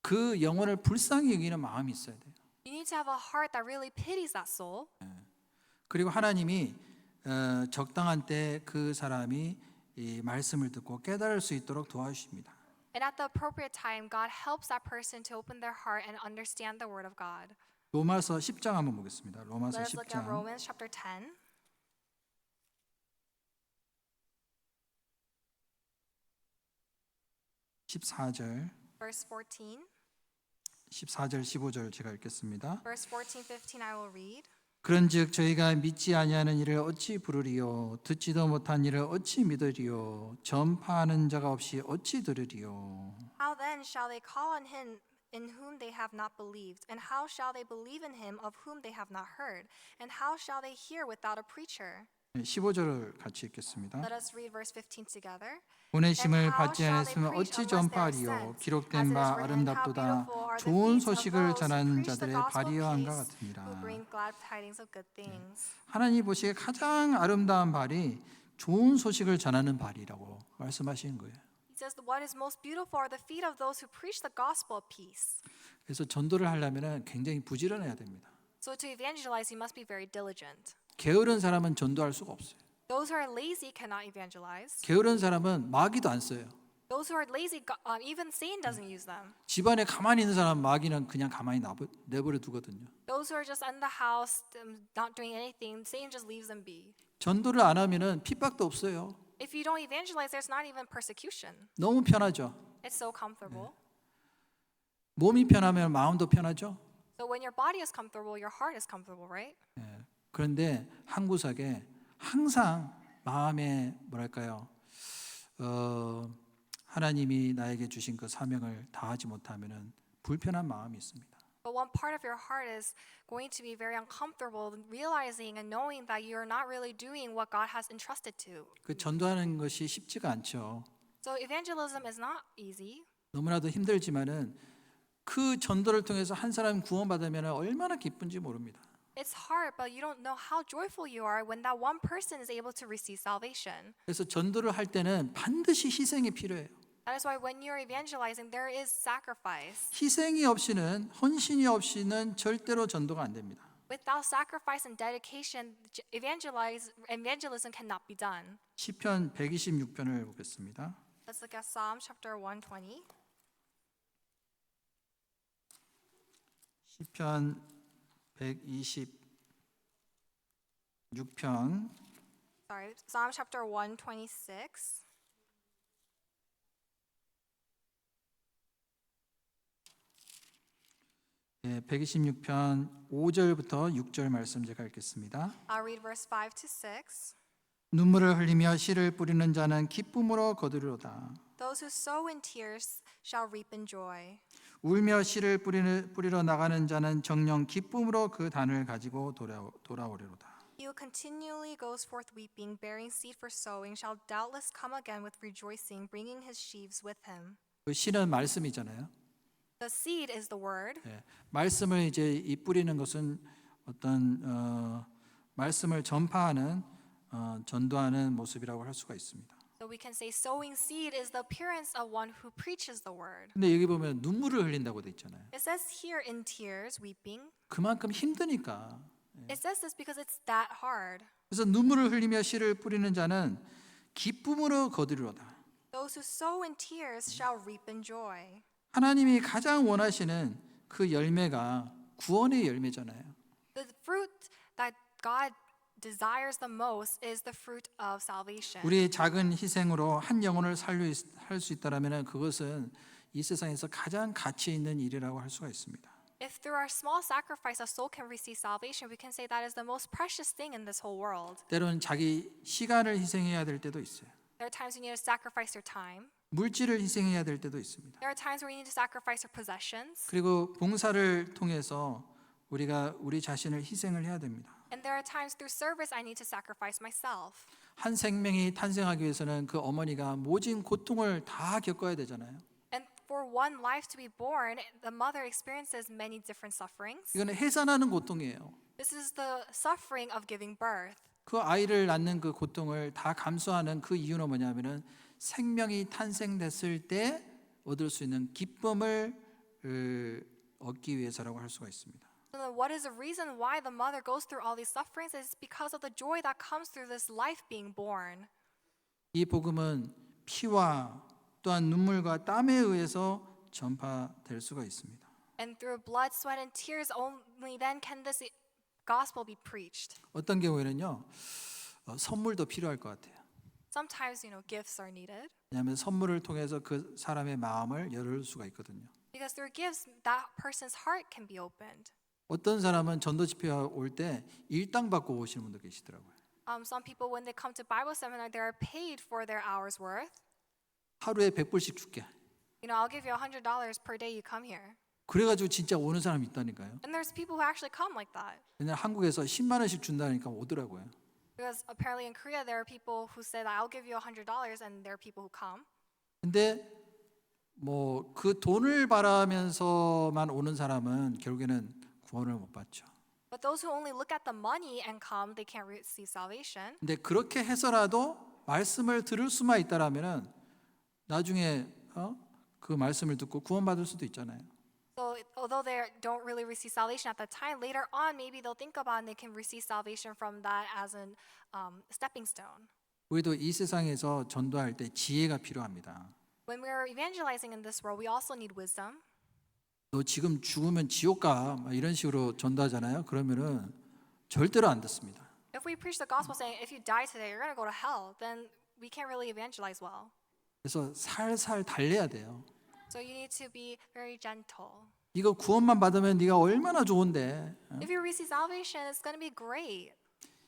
그 영혼을 불쌍히 여기는 마음이 있어야 돼요. You need to have a heart that really pities that soul. 그리고 하나님이 적당한 때 그 사람이 이 말씀을 듣고 깨달을 수 있도록 도와주십니다. And at the appropriate time, God helps that person to open their heart and understand the word of God. 로마서 10장 한번 보겠습니다. 로마서 Let us look at 10장 Romans chapter 10, 14절, verse 14. 14절, 15절 제가 읽겠습니다. Verse 14, 15 I will read. 그런즉 저희가 믿지 아니하는 일을 어찌 부르리요 듣지도 못한 일을 어찌 믿으리요 전파하는 자가 없이 어찌 들으리요. How then shall they call on him in whom they have not believed? And how shall they believe in him of whom they have not heard? And how shall they hear without a preacher? 15절을 같이 읽겠습니다. Let us read verse 15 together. 보내심을 받지 않았으면 어찌 전파하리요 기록된 바 아름답도다 좋은 소식을 전하는 자들의 발이여함과 같으니라. Who bring glad tidings of good things. 하나님 보시기에 가장 아름다운 발이 좋은 소식을 전하는 발이라고 말씀하시는 거예요. He says, what is most beautiful are the feet of those who preach the gospel of peace. 그래서 전도를 하려면 굉장히 부지런해야 됩니다. So to evangelize, you must be very diligent. 게으른 사람은 전도할 수가 없어요. Those who are lazy cannot evangelize. 게으른 사람은 마귀도 안 써요. Those who are lazy, even Satan doesn't use them. 집안에 가만히 있는 사람 마귀는 그냥 가만히 내버려 두거든요. Those who are just in the house, not doing anything, Satan just leaves them be. 전도를 안 하면은 핍박도 없어요. If you don't evangelize, there's not even persecution. 너무 편하죠. It's so comfortable. 몸이 편하면 마음도 편하죠. So when your body is comfortable, your heart is comfortable, right? 그런데 한 구석에 항상 마음에 뭐랄까요? 하나님이 나에게 주신 그 사명을 다하지 못하면은 불편한 마음이 있습니다. But one part of your heart is going to be very uncomfortable realizing and knowing that you're not really doing what God has entrusted to. 그 전도하는 것이 쉽지가 않죠. So evangelism is not easy. 너무나도 힘들지만은 그 전도를 통해서 한 사람 구원받으면 얼마나 기쁜지 모릅니다. It's hard, but you don't know how joyful you are when that one person is able to receive salvation. 그래서 전도를 할 때는 반드시 희생이 필요해요. That is why when you're evangelizing, there is sacrifice. 희생이 없이는 헌신이 없이는 절대로 전도가 안 됩니다. Without sacrifice and dedication, evangelism cannot be done. 시편 126편을 보겠습니다. Let's look at Psalm chapter 120. 시편 126편 Sorry, Psalm chapter 126. 예, 126편 5절부터 6절 말씀 제가 읽겠습니다. I'll read verse 5 to 6. 눈물을 흘리며 씨를 뿌리는 자는 기쁨으로 거두리로다. Those who sow in tears shall reap in joy. 울며 씨를 뿌리러 나가는 자는 정녕 기쁨으로 그 단을 가지고 돌아오리로다. He who continually goes forth weeping, bearing seed for sowing, shall doubtless come again with rejoicing, bringing his sheaves with him. 그 씨는 말씀이잖아요. The seed is the word. 예, 말씀을 이제 이 뿌리는 것은 어떤 말씀을 전파하는 전도하는 모습이라고 할 수가 있습니다. So we can say sowing seed is the appearance of one who preaches the word. 근데 여기 보면 눈물을 흘린다고 돼 있잖아요. It says here in tears, weeping. 그만큼 힘드니까. It says this because it's that hard. 그래서 눈물을 흘리며 씨를 뿌리는 자는 기쁨으로 거두리로다. Those who sow in tears shall reap in joy. 하나님이 가장 원하시는 그 열매가 구원의 열매잖아요. The fruit that God desires the most is the fruit of salvation. 우리의 작은 희생으로 한 영혼을 할 수 있다라면 그것은 이 세상에서 가장 가치 있는 일이라고 할 수가 있습니다. If through our small sacrifice a soul can receive salvation, we can say that is the most precious thing in this whole world. 때로는 자기 시간을 희생해야 될 때도 있어요. There are times you need to sacrifice your time. 물질을 희생해야 될 때도 있습니다. There are times where you need to sacrifice your possessions. 그리고 봉사를 통해서 우리가 우리 자신을 희생을 해야 됩니다. And there are times through service I need to sacrifice myself. 한 생명이 탄생하기 위해서는 그 어머니가 모진 고통을 다 겪어야 되잖아요. And for one life to be born, the mother experiences many different sufferings. 이거는 해산하는 고통이에요. This is the suffering of giving birth. 그 아이를 낳는 그 고통을 다 감수하는 그 이유는 뭐냐면은 생명이 탄생됐을 때 얻을 수 있는 기쁨을 얻기 위해서라고 할 수가 있습니다. So then what is the reason why the mother goes through all these sufferings? Is because of the joy that comes through this life being born. 이 복음은 피와 또한 눈물과 땀에 의해서 전파될 수가 있습니다. And through blood, sweat, and tears, only then can this gospel be preached. 어떤 경우에는요 선물도 필요할 것 같아요. Sometimes, gifts are needed. 왜냐하면 선물을 통해서 그 사람의 마음을 열을 수가 있거든요. Because through gifts, that person's heart can be opened. 어떤 사람은 전도 집회 올 때 일당 받고 오시는 분도 계시더라고요. Some people, when they come to Bible seminar, they are paid for their hour's worth. 하루에 100불씩 줄게. I'll give you $100 per day you come here. 그래가지고 진짜 오는 사람이 있다니까요. And there's people who actually come like that. 왜냐면 한국에서 10만 원씩 준다니까 오더라고요. Because apparently in Korea, there are people who say that I'll give you $100, and there are people who come. 근데 뭐 그 돈을 바라면서만 오는 사람은 결국에는 구원을 못 받죠. But those who only look at the money and come, they can't receive salvation. 근데 그렇게 해서라도 말씀을 들을 수만 있다라면은 나중에 그 말씀을 듣고 구원받을 수도 있잖아요. So although they don't really receive salvation at the time, later on maybe they'll think about it and they can receive salvation from that as a stepping stone. 우리도 이 세상에서 전도할 때 지혜가 필요합니다. When we're evangelizing in this world, we also need wisdom. 너 지금 죽으면 지옥 가 막 이런 식으로 전도하잖아요. 그러면은 절대로 안 듣습니다. If we preach the gospel saying, if you die today, you're going to go to hell, then we can't really evangelize well. 그래서 살살 달래야 돼요. So you need to be very gentle. 이거 구원만 받으면 네가 얼마나 좋은데 If you receive salvation, it's going to be great.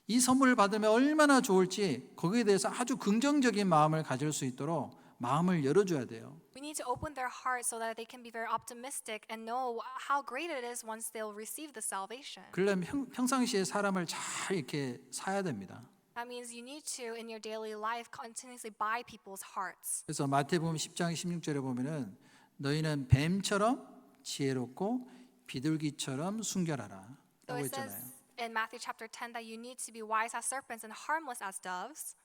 이 선물을 받으면 얼마나 좋을지 거기에 대해서 아주 긍정적인 마음을 가질 수 있도록 마음을 열어줘야 돼요. We need to open their hearts so that they can be very optimistic and know how great it is once they'll receive the salvation. 그러려면 평상시에 사람을 잘 이렇게 사야 됩니다. That means you need to, in your daily life, continuously buy people's hearts. 그래서 마태복음 10장 16절에 보면은 너희는 뱀처럼 지혜롭고 비둘기처럼 순결하라 So 라고 it says 했잖아요. in Matthew chapter 10 that you need to be wise as serpents and harmless as doves.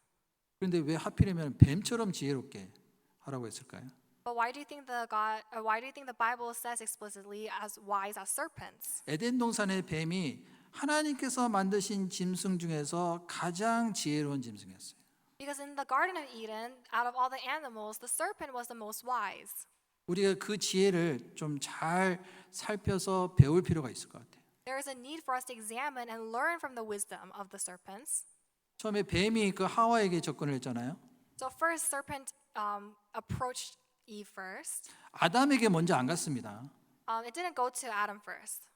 그런데 왜 하필이면 뱀처럼 지혜롭게 하라고 했을까요? But why do you think the Bible says explicitly as wise as serpents? 에덴 동산의 뱀이 하나님께서 만드신 짐승 중에서 가장 지혜로운 짐승이었어요. Because in the Garden of Eden, out of all the animals, the serpent was the most wise. 우리가 그 지혜를 좀 잘 살펴서 배울 필요가 있을 것 같아요. There is a need for us to examine and learn from the wisdom of the serpents. 처음에 뱀이 그 하와에게 접근을 했잖아요. So first, serpent approached Eve first. 아담에게 먼저 안 갔습니다. It didn't go to Adam first.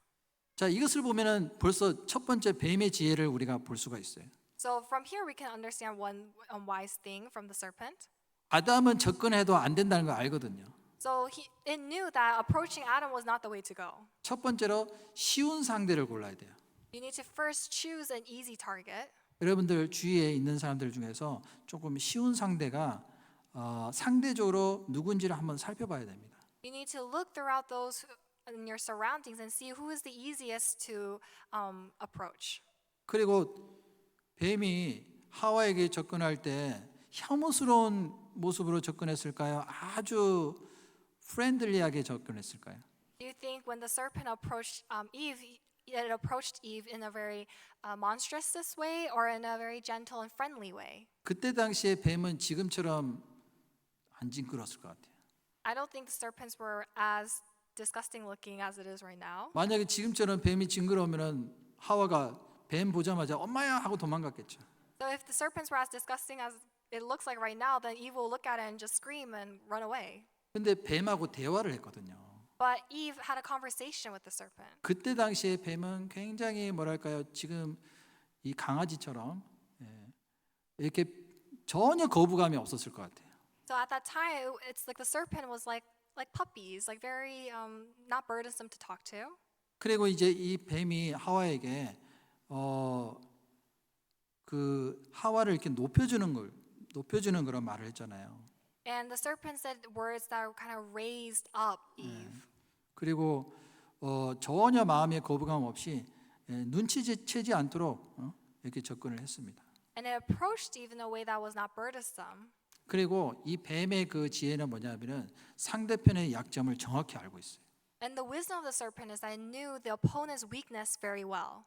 자, 이것을 보면은 벌써 첫 번째 뱀의 지혜를 우리가 볼 수가 있어요. So from here, we can understand one wise thing from the serpent. 아담은 접근해도 안 된다는 걸 알거든요. So it knew that approaching Adam was not the way to go. 첫 번째로 쉬운 상대를 골라야 돼요. You need to first choose an easy target. 여러분들 주위에 있는 사람들 중에서 조금 쉬운 상대가 상대적으로 누군지를 한번 살펴봐야 됩니다. You need to look throughout those in your surroundings and see who is the easiest to approach. 그리고 뱀이 하와에게 접근할 때 혐오스러운 모습으로 접근했을까요? 아주 프렌들리하게 접근했을까요? Do you think when the serpent approached Eve, it approached Eve in a very monstrous way or in a very gentle and friendly way? 그때 당시에 뱀은 지금처럼 안 징그러웠을 것 같아요. I don't think the serpents were as disgusting looking as it is right now. 만약에 지금처럼 뱀이 징그러우면은 하와가 뱀 보자마자 엄마야 하고 도망갔겠죠. So if the serpents were as disgusting as it looks like right now, then Eve will look at it and just scream and run away. 근데 뱀하고 대화를 했거든요. But Eve had a conversation with the serpent. 그때 당시에 뱀은 굉장히 뭐랄까요? 지금 이 강아지처럼 이렇게 전혀 거부감이 없었을 것 같아요. So at that time, it's like the serpent was like puppies, like very not burdensome to talk to. 그리고 이제 이 뱀이 하와에게 그 하와를 이렇게 높여주는 그런 말을 했잖아요. And the serpent said words that kind of raised up Eve. 그리고 전혀 마음의 거부감 없이 눈치채지 않도록 이렇게 접근을 했습니다. And it approached Eve in a way that was not burdensome. 그리고 이 뱀의 그 지혜는 뭐냐면은 상대편의 약점을 정확히 알고 있어요. And the wisdom of the serpent is that it knew the opponent's weakness very well.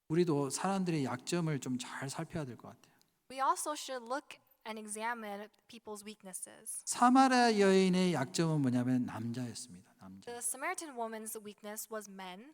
우리도 사람들의 약점을 좀 잘 살펴야 될 것 같아요. We also should look and examine people's weaknesses. 사마리아 여인의 약점은 뭐냐면 남자였습니다. 남자. The Samaritan woman's weakness was men.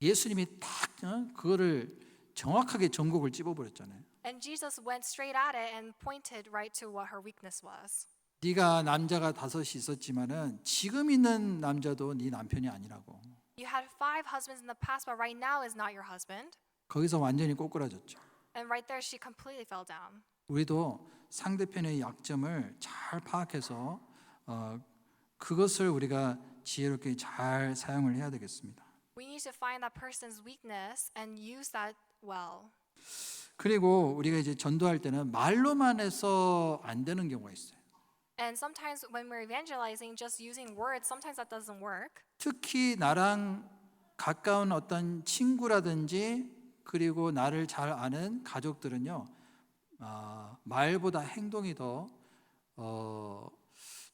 예수님이 딱 그거를 정확하게 전곡을 찝어버렸잖아요. And Jesus went straight at it and pointed right to what her weakness was. 네가 남자가 5이 있었지만은 지금 있는 남자도 네 남편이 아니라고. You had 5 husbands in the past, but right now is not your husband. 거기서 완전히 꼬꾸라졌죠. And right there, she completely fell down. 우리도 상대편의 약점을 잘 파악해서 그것을 우리가 지혜롭게 잘 사용을 해야 되겠습니다. We need to find that person's weakness and use that well. 그리고 우리가 이제 전도할 때는 말로만 해서 안 되는 경우가 있어요. And sometimes when we're evangelizing, just using words, sometimes that doesn't work. 특히 나랑 가까운 어떤 친구라든지 그리고 나를 잘 아는 가족들은요, 말보다 행동이 더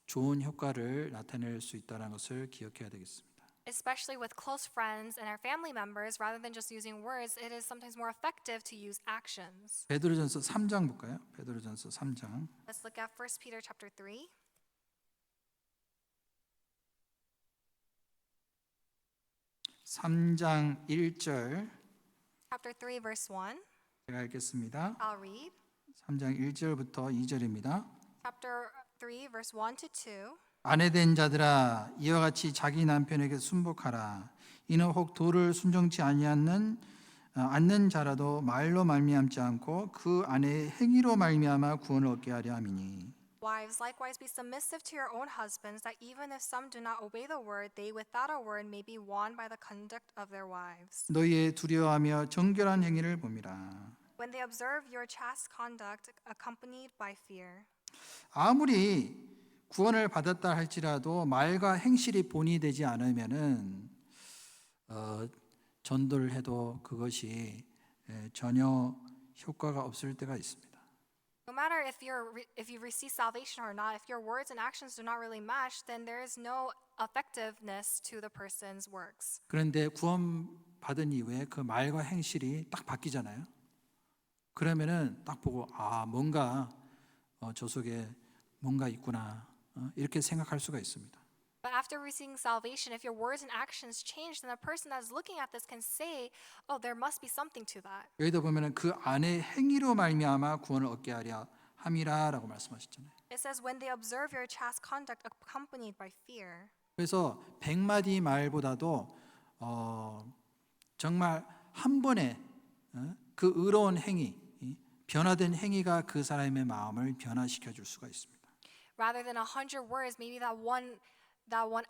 좋은 효과를 나타낼 수 있다는 것을 기억해야 되겠습니다. Especially with close friends and our family members, rather than just using words, it is sometimes more effective to use actions. 베드로전서 3장 볼까요? 베드로전서 3장. Let's look at 1 Peter chapter 3. 3장 1절 Chapter 3, verse 1. 제가 읽겠습니다. I'll read. 3장 1절부터 2절입니다. Chapter 3, verse 1 to 2. 아내된 자들아 이와 같이 자기 남편에게 순복하라. 이는 혹 도를 순종치 않는 자라도 말로 말미암지 않고 그 아내의 행위로 말미암아 구원을 얻게 하려 함이니 Wives, likewise be submissive to your own husbands, that even if some do not obey the word, they without a word may be won by the conduct of their wives. 너희의 두려워하며 정결한 행위를 봄이라. When they observe your chaste conduct accompanied by fear. 아무리 구원을 받았다 할지라도 말과 행실이 본이 되지 않으면은 전도를 해도 그것이 전혀 효과가 없을 때가 있습니다. No matter if you receive salvation or not, if your words and actions do not really match, then there is no effectiveness to the person's works. 그런데 구원 받은 이후에 그 말과 행실이 딱 바뀌잖아요. 그러면은 딱 보고 뭔가 저 속에 뭔가 있구나 이렇게 생각할 수가 있습니다. But after receiving salvation, if your words and actions change, then the person that's looking at this can say, "Oh, there must be something to that." 여기다 보면은 그 안의 행위로 말미암아 구원을 얻게 하려 함이라라고 말씀하셨잖아요. It says, "When they observe your chaste conduct accompanied by fear." 그래서 100마디 말보다도 정말 한 번에 그 의로운 행위, 변화된 행위가 그 사람의 마음을 변화시켜 줄 수가 있습니다. Rather than 100 words, maybe that one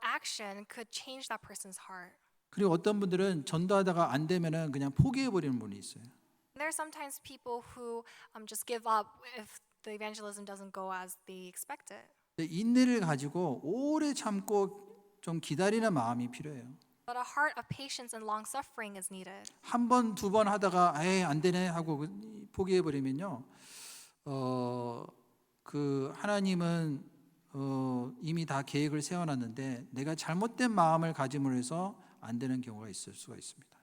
action could change that person's heart. 그리고 어떤 분들은 전도하다가 안 되면은 그냥 포기해 버리는 분이 있어요. And there are sometimes people who just give up if the evangelism doesn't go as they expected. 인내를 가지고 오래 참고 좀 기다리는 마음이 필요해요. But a heart of patience and long suffering is needed. 한 번, 두 번 하다가 안 되네 하고 포기해 버리면요. 그 하나님은 이미 다 계획을 세워놨는데 내가 잘못된 마음을 가짐으로 해서 안 되는 경우가 있을 수가 있습니다.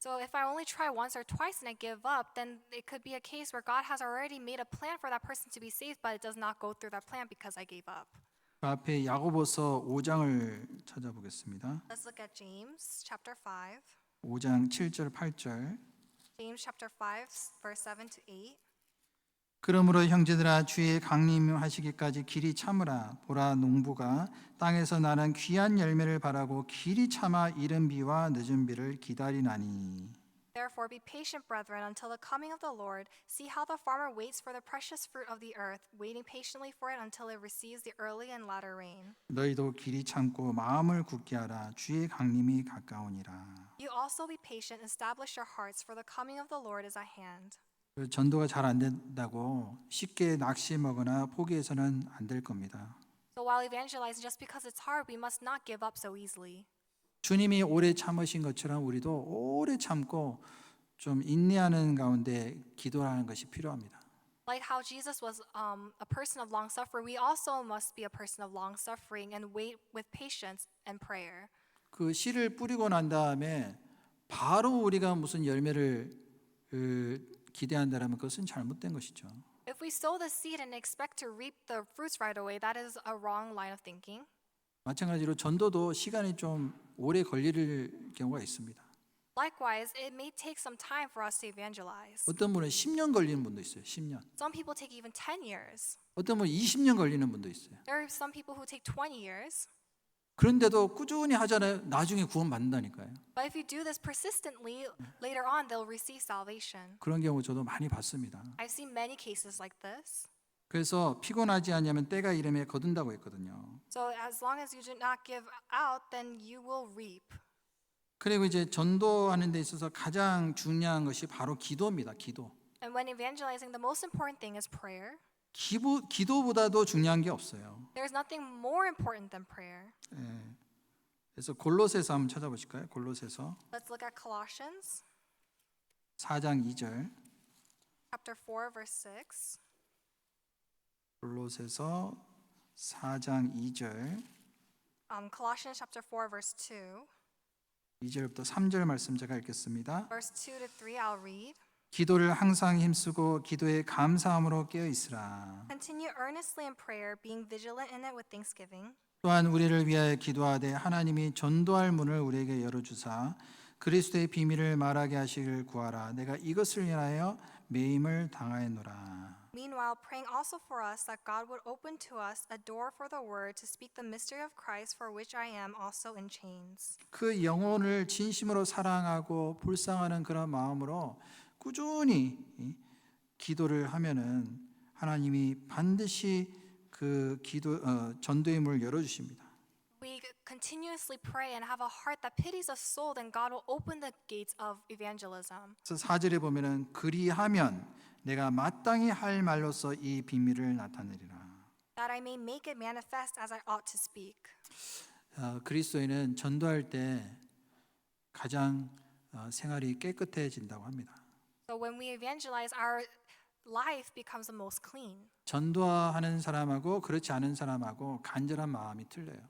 So if I only try once or twice and I give up, then it could be a case where God has already made a plan for that person to be saved, but it does not go through that plan because I gave up. 그 앞에 야고보서 5장을 찾아보겠습니다. Let's look at James chapter 5. 5장 7절 8절. James chapter 5 verse 7 to 8. 그러므로 형제들아 주의 강림하시기까지 길이 참으라. 보라 농부가 땅에서 나는 귀한 열매를 바라고 길이 참아 이른 비와 늦은 비를 기다리나니. Therefore be patient, brethren, until the coming of the Lord. See how the farmer waits for the precious fruit of the earth, waiting patiently for it until it receives the early and latter rain. 너희도 길이 참고 마음을 굳게 하라. 주의 강림이 가까우니라. You also be patient, establish your hearts, for the coming of the Lord is at hand. 전도가 잘 안 된다고 쉽게 낙심하거나 포기해서는 안 될 겁니다. So while evangelizing, just because it's hard, we must not give up so easily. 주님이 오래 참으신 것처럼 우리도 오래 참고 좀 인내하는 가운데 기도하는 것이 필요합니다. Like how Jesus was a person of long suffering, we also must be a person of long suffering and wait with patience and prayer. 그 씨를 뿌리고 난 다음에 바로 우리가 무슨 열매를 기대한다라면 그것은 잘못된 것이죠. If we sow the seed and expect to reap the fruits right away, that is a wrong line of thinking. 마찬가지로 전도도 시간이 좀 오래 걸릴 경우가 있습니다. Likewise, it may take some time for us to evangelize. 어떤 분은 10년 걸리는 분도 있어요. 10년. Some people take even 10 years. 어떤 분은 20년 걸리는 분도 있어요. There are some people who take 20 years. 그런데도 꾸준히 하잖아요. 나중에 구원 받는다니까요. But if you do this persistently, later on they'll receive salvation. 그런 경우 저도 많이 봤습니다. I've seen many cases like this. 그래서 피곤하지 않으면 때가 이름에 거둔다고 했거든요. So as long as you do not give out, then you will reap. 그리고 이제 전도하는 데 있어서 가장 중요한 것이 바로 기도입니다. 기도. And when evangelizing, the most important thing is prayer. 기도보다도 중요한 게 없어요. There's nothing more important than prayer. 예. 그래서 골로새서 한번 찾아보실까요? 골로새서 Let's look at Colossians 4장 2절. chapter 4 verse 6. 골로새서 4장 2절. Colossians chapter 4 verse 2. 2절부터 3절 말씀 제가 읽겠습니다. Verse 2 to 3 I'll read. 기도를 항상 힘쓰고 기도에 감사함으로 깨어 있으라. Continue earnestly in prayer, being vigilant in it with thanksgiving. 또한 우리를 위하여 기도하되 하나님이 전도할 문을 우리에게 열어주사 그리스도의 비밀을 말하게 하시기를 구하라. 내가 이것을 인하여 매임을 당하였노라. Meanwhile, praying also for us that God would open to us a door for the word to speak the mystery of Christ, for which I am also in chains. 그 영혼을 진심으로 사랑하고 불쌍하는 그런 마음으로 꾸준히 기도를 하면은 하나님이 반드시 그 그 전도의 문을 열어 주십니다. We continuously pray and have a heart that pities a soul, then God will open the gates of evangelism. 그래서 4절에 보면은 그리하면 내가 마땅히 할 말로써 이 비밀을 나타내리라. That I may make it manifest as I ought to speak. 그리스도인은 전도할 때 가장 생활이 깨끗해진다고 합니다. So when we evangelize, our life becomes the most clean. 전도하는 사람하고 그렇지 않은 사람하고 간절한 마음이 틀려요.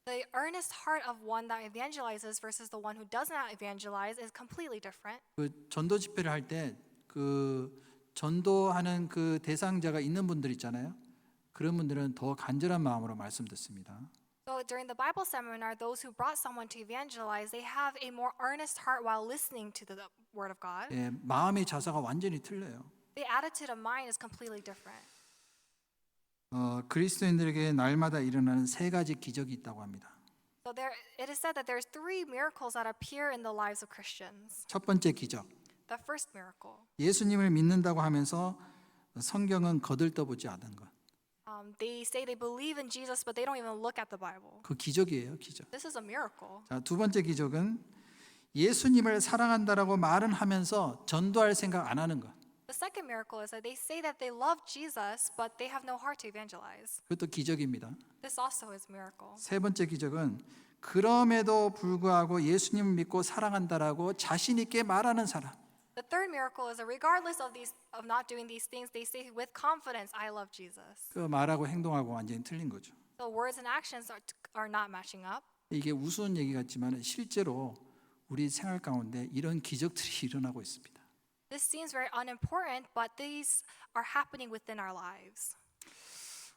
The earnest heart of one that evangelizes versus the one who does not evangelize is completely different. 그 전도 집회를 할 때 그 전도하는 그 대상자가 있는 분들 있잖아요. 그런 분들은 더 간절한 마음으로 말씀 듣습니다. So during the Bible seminar, those who brought someone to evangelize, they have a more earnest heart while listening to the word of God. 예, 마음의 자세가 완전히 틀려요. The attitude of mind is completely different. 그리스도인들에게 날마다 일어나는 세 가지 기적이 있다고 합니다. So it is said that there's 3 miracles that appear in the lives of Christians. 첫 번째 기적, The first miracle, 예수님을 믿는다고 하면서 성경은 거들떠보지 않은 것. they say they believe in Jesus, but they don't even look at the Bible. 그 기적이에요, 기적. This is a miracle. 자, 두 번째 기적은 예수님을 사랑한다라고 말은 하면서 전도할 생각 안 하는 것. The second miracle is that they say that they love Jesus, but they have no heart to evangelize. 그것도 기적입니다. This also is a miracle. 세 번째 기적은 그럼에도 불구하고 예수님을 믿고 사랑한다라고 자신 있게 말하는 사람. The third miracle is that regardless of not doing these things, they say with confidence, I love Jesus. 그 말하고 행동하고 완전히 틀린 거죠. So words and actions are not matching up. 이게 우스운 얘기 같지만 실제로 우리 생활 가운데 이런 기적들이 일어나고 있습니다. This seems very unimportant, but these are happening within our lives.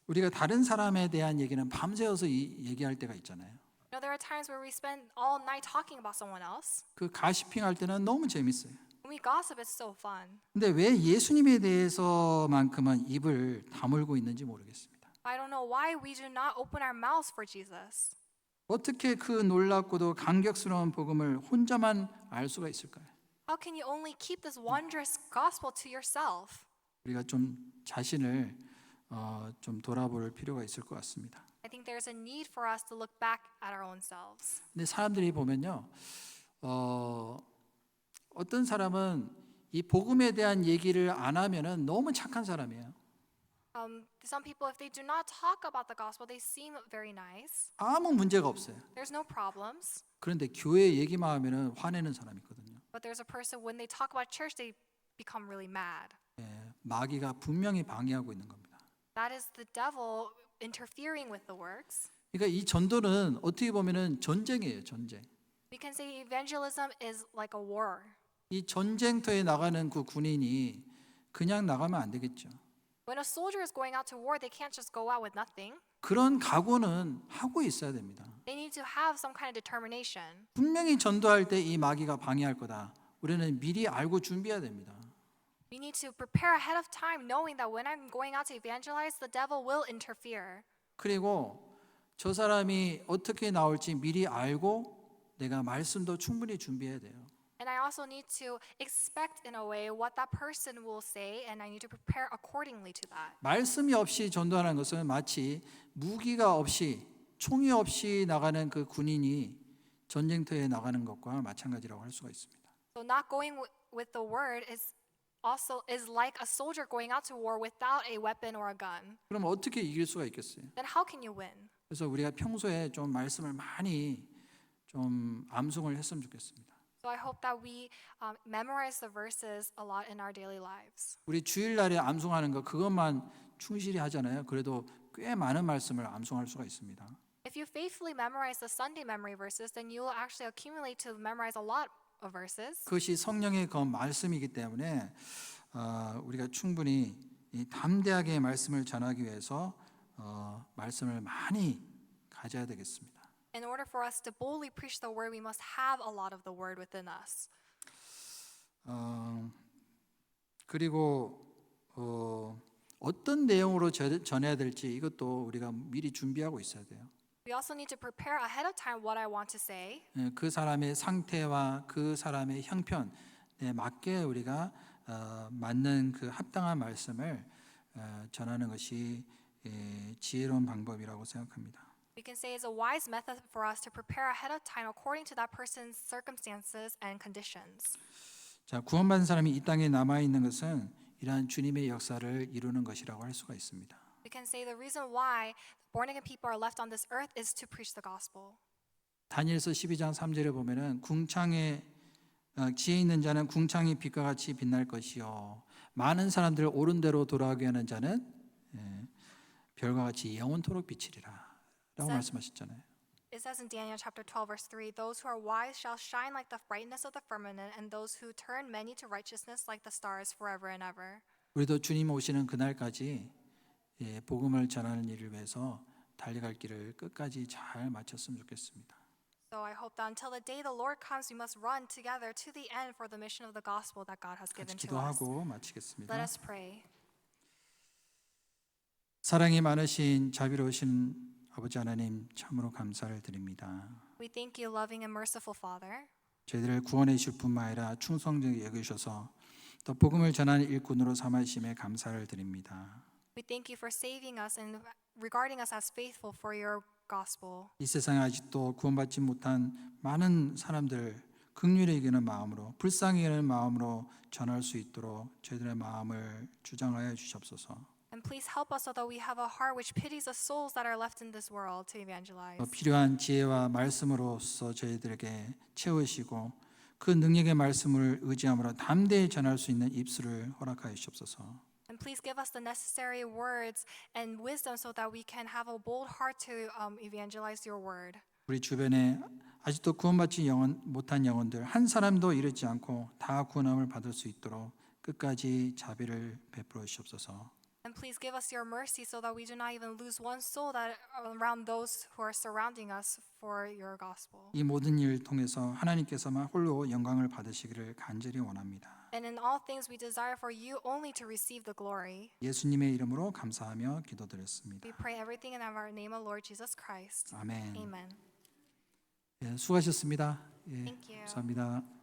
우리가 다른 사람에 대한 얘기는 밤새워서 얘기할 때가 있잖아요. You know, there are times where we spend all night talking about someone else. 그 가시핑할 때는 너무 재밌어요. When we gossip, it's so fun. 근데 왜 예수님에 대해서만큼은 입을 다물고 있는지 모르겠습니다. I don't know why we do not open our mouths for Jesus. 어떻게 그 놀랍고도 감격스러운 복음을 혼자만 알 수가 있을까요? How can you only keep this wondrous gospel to yourself? 우리가 좀 자신을 좀 돌아볼 필요가 있을 것 같습니다. I think there's a need for us to look back at our own selves. 근데 사람들이 보면요, 어떤 사람은 이 복음에 대한 얘기를 안 하면은 너무 착한 사람이에요. Some people, if they do not talk about the gospel, they seem very nice. 아무 문제가 없어요. There's no problems. 그런데 교회 얘기만 하면은 화내는 사람이 있거든요. But there's a person, when they talk about church, they become really mad. 예, 마귀가 분명히 방해하고 있는 겁니다. That is the devil interfering with the works. 그러니까 이 전도는 어떻게 보면은 전쟁이에요, 전쟁. We can say evangelism is like a war. 이 전쟁터에 나가는 그 군인이 그냥 나가면 안 되겠죠. When a soldier is going out to war, they can't just go out with nothing. 그런 각오는 하고 있어야 됩니다. They need to have some kind of determination. 분명히 전도할 때 이 마귀가 방해할 거다. 우리는 미리 알고 준비해야 됩니다. We need to prepare ahead of time, knowing that when I'm going out to evangelize, the devil will interfere. 그리고 저 사람이 어떻게 나올지 미리 알고 내가 말씀도 충분히 준비해야 돼요. And I also need to expect in a way what that person will say, and I need to prepare accordingly to that. 말씀이 없이 전도하는 것은 마치 무기가 없이 총이 없이 나가는 그 군인이 전쟁터에 나가는 것과 마찬가지라고 할 수가 있습니다. So not going with the word is like a soldier going out to war without a weapon or a gun. 그럼 어떻게 이길 수가 있겠어요? Then how can you win? 그래서 우리가 평소에 좀 말씀을 많이 좀 암송을 했으면 좋겠습니다. So I hope that we memorize the verses a lot in our daily lives. 우리 주일날에 암송하는 거 그것만 충실히 하잖아요. 그래도 꽤 많은 말씀을 암송할 수가 있습니다. If you faithfully memorize the Sunday memory verses, then you will actually accumulate to memorize a lot of verses. 그것이 성령의 그 말씀이기 때문에 우리가 충분히 이 담대하게 말씀을 전하기 위해서 말씀을 많이 가져야 되겠습니다. In order for us to boldly preach the word, we must have a lot of the word within us. 그리고 어떤 내용으로 전해야 될지 이것도 우리가 미리 준비하고 있어야 돼요. We also need to prepare ahead of time what I want to say. 그 사람의 상태와 그 사람의 형편에 맞게 우리가 맞는 그 합당한 말씀을 전하는 것이 지혜로운 방법이라고 생각합니다. We can say it's a wise method for us to prepare ahead of time according to that person's circumstances and conditions. 자, 구원받은 사람이 이 땅에 남아 있는 것은 이러한 주님의 역사를 이루는 것이라고 할 수가 있습니다. We can say the reason why born again people are left on this earth is to preach the gospel. 다니엘서 12장 3절에 보면은 궁창에 지혜 있는 자는 궁창이 빛과 같이 빛날 것이요 많은 사람들을 옳은 대로 돌아가게 하는 자는 별과 같이 영원토록 비치리라 라고 말씀하셨잖아요. It says in Daniel chapter 12 verse 3, those who are wise shall shine like the brightness of the firmament, and those who turn many to righteousness like the stars forever and ever. 우리도 주님 오시는 그날까지 복음을 전하는 일을 위해서 달려갈 길을 끝까지 잘 마쳤으면 좋겠습니다. So I hope that until the day the Lord comes, we must run together to the end for the mission of the gospel that God has given 같이 to us. 기도하고 마치겠습니다. Let us pray. 사랑이 많으신 자비로우신 아버지 하나님 참으로 감사를 드립니다. We thank you, loving and merciful Father. 저희들을 구원해 주실 뿐만 아니라 충성되게 여기셔서 또 복음을 전하는 일꾼으로 삼으심에 감사를 드립니다. We thank you for saving us and regarding us as faithful for your gospel. 이 세상에 아직도 구원받지 못한 많은 사람들 긍휼히 여기는 마음으로 불쌍히 여기는 마음으로 전할 수 있도록 저희들의 마음을 주장하여 주시옵소서. And please help us so that we have a heart which pities the souls that are left in this world to evangelize. 또 필요한 지혜와 말씀으로서 저희들에게 채우시고 그 능력의 말씀을 의지함으로 담대히 전할 수 있는 입술을 허락하여 주옵소서. And please give us the necessary words and wisdom so that we can have a bold heart to evangelize your word. 우리 주변에 아직도 구원받지 못한 영혼들 한 사람도 이르지 않고 다 구원함을 받을 수 있도록 끝까지 자비를 베풀어 주시옵소서. And please give us your mercy so that we do not even lose one soul that around those who are surrounding us for your gospel. 이 모든 일을 통해서 하나님께서만 홀로 영광을 받으시기를 간절히 원합니다. And in all things we desire for you only to receive the glory. 예수님의 이름으로 감사하며 기도드렸습니다. We pray everything in our name of Lord Jesus Christ. 아멘. Amen. 수고하셨습니다. Thank you. 감사합니다.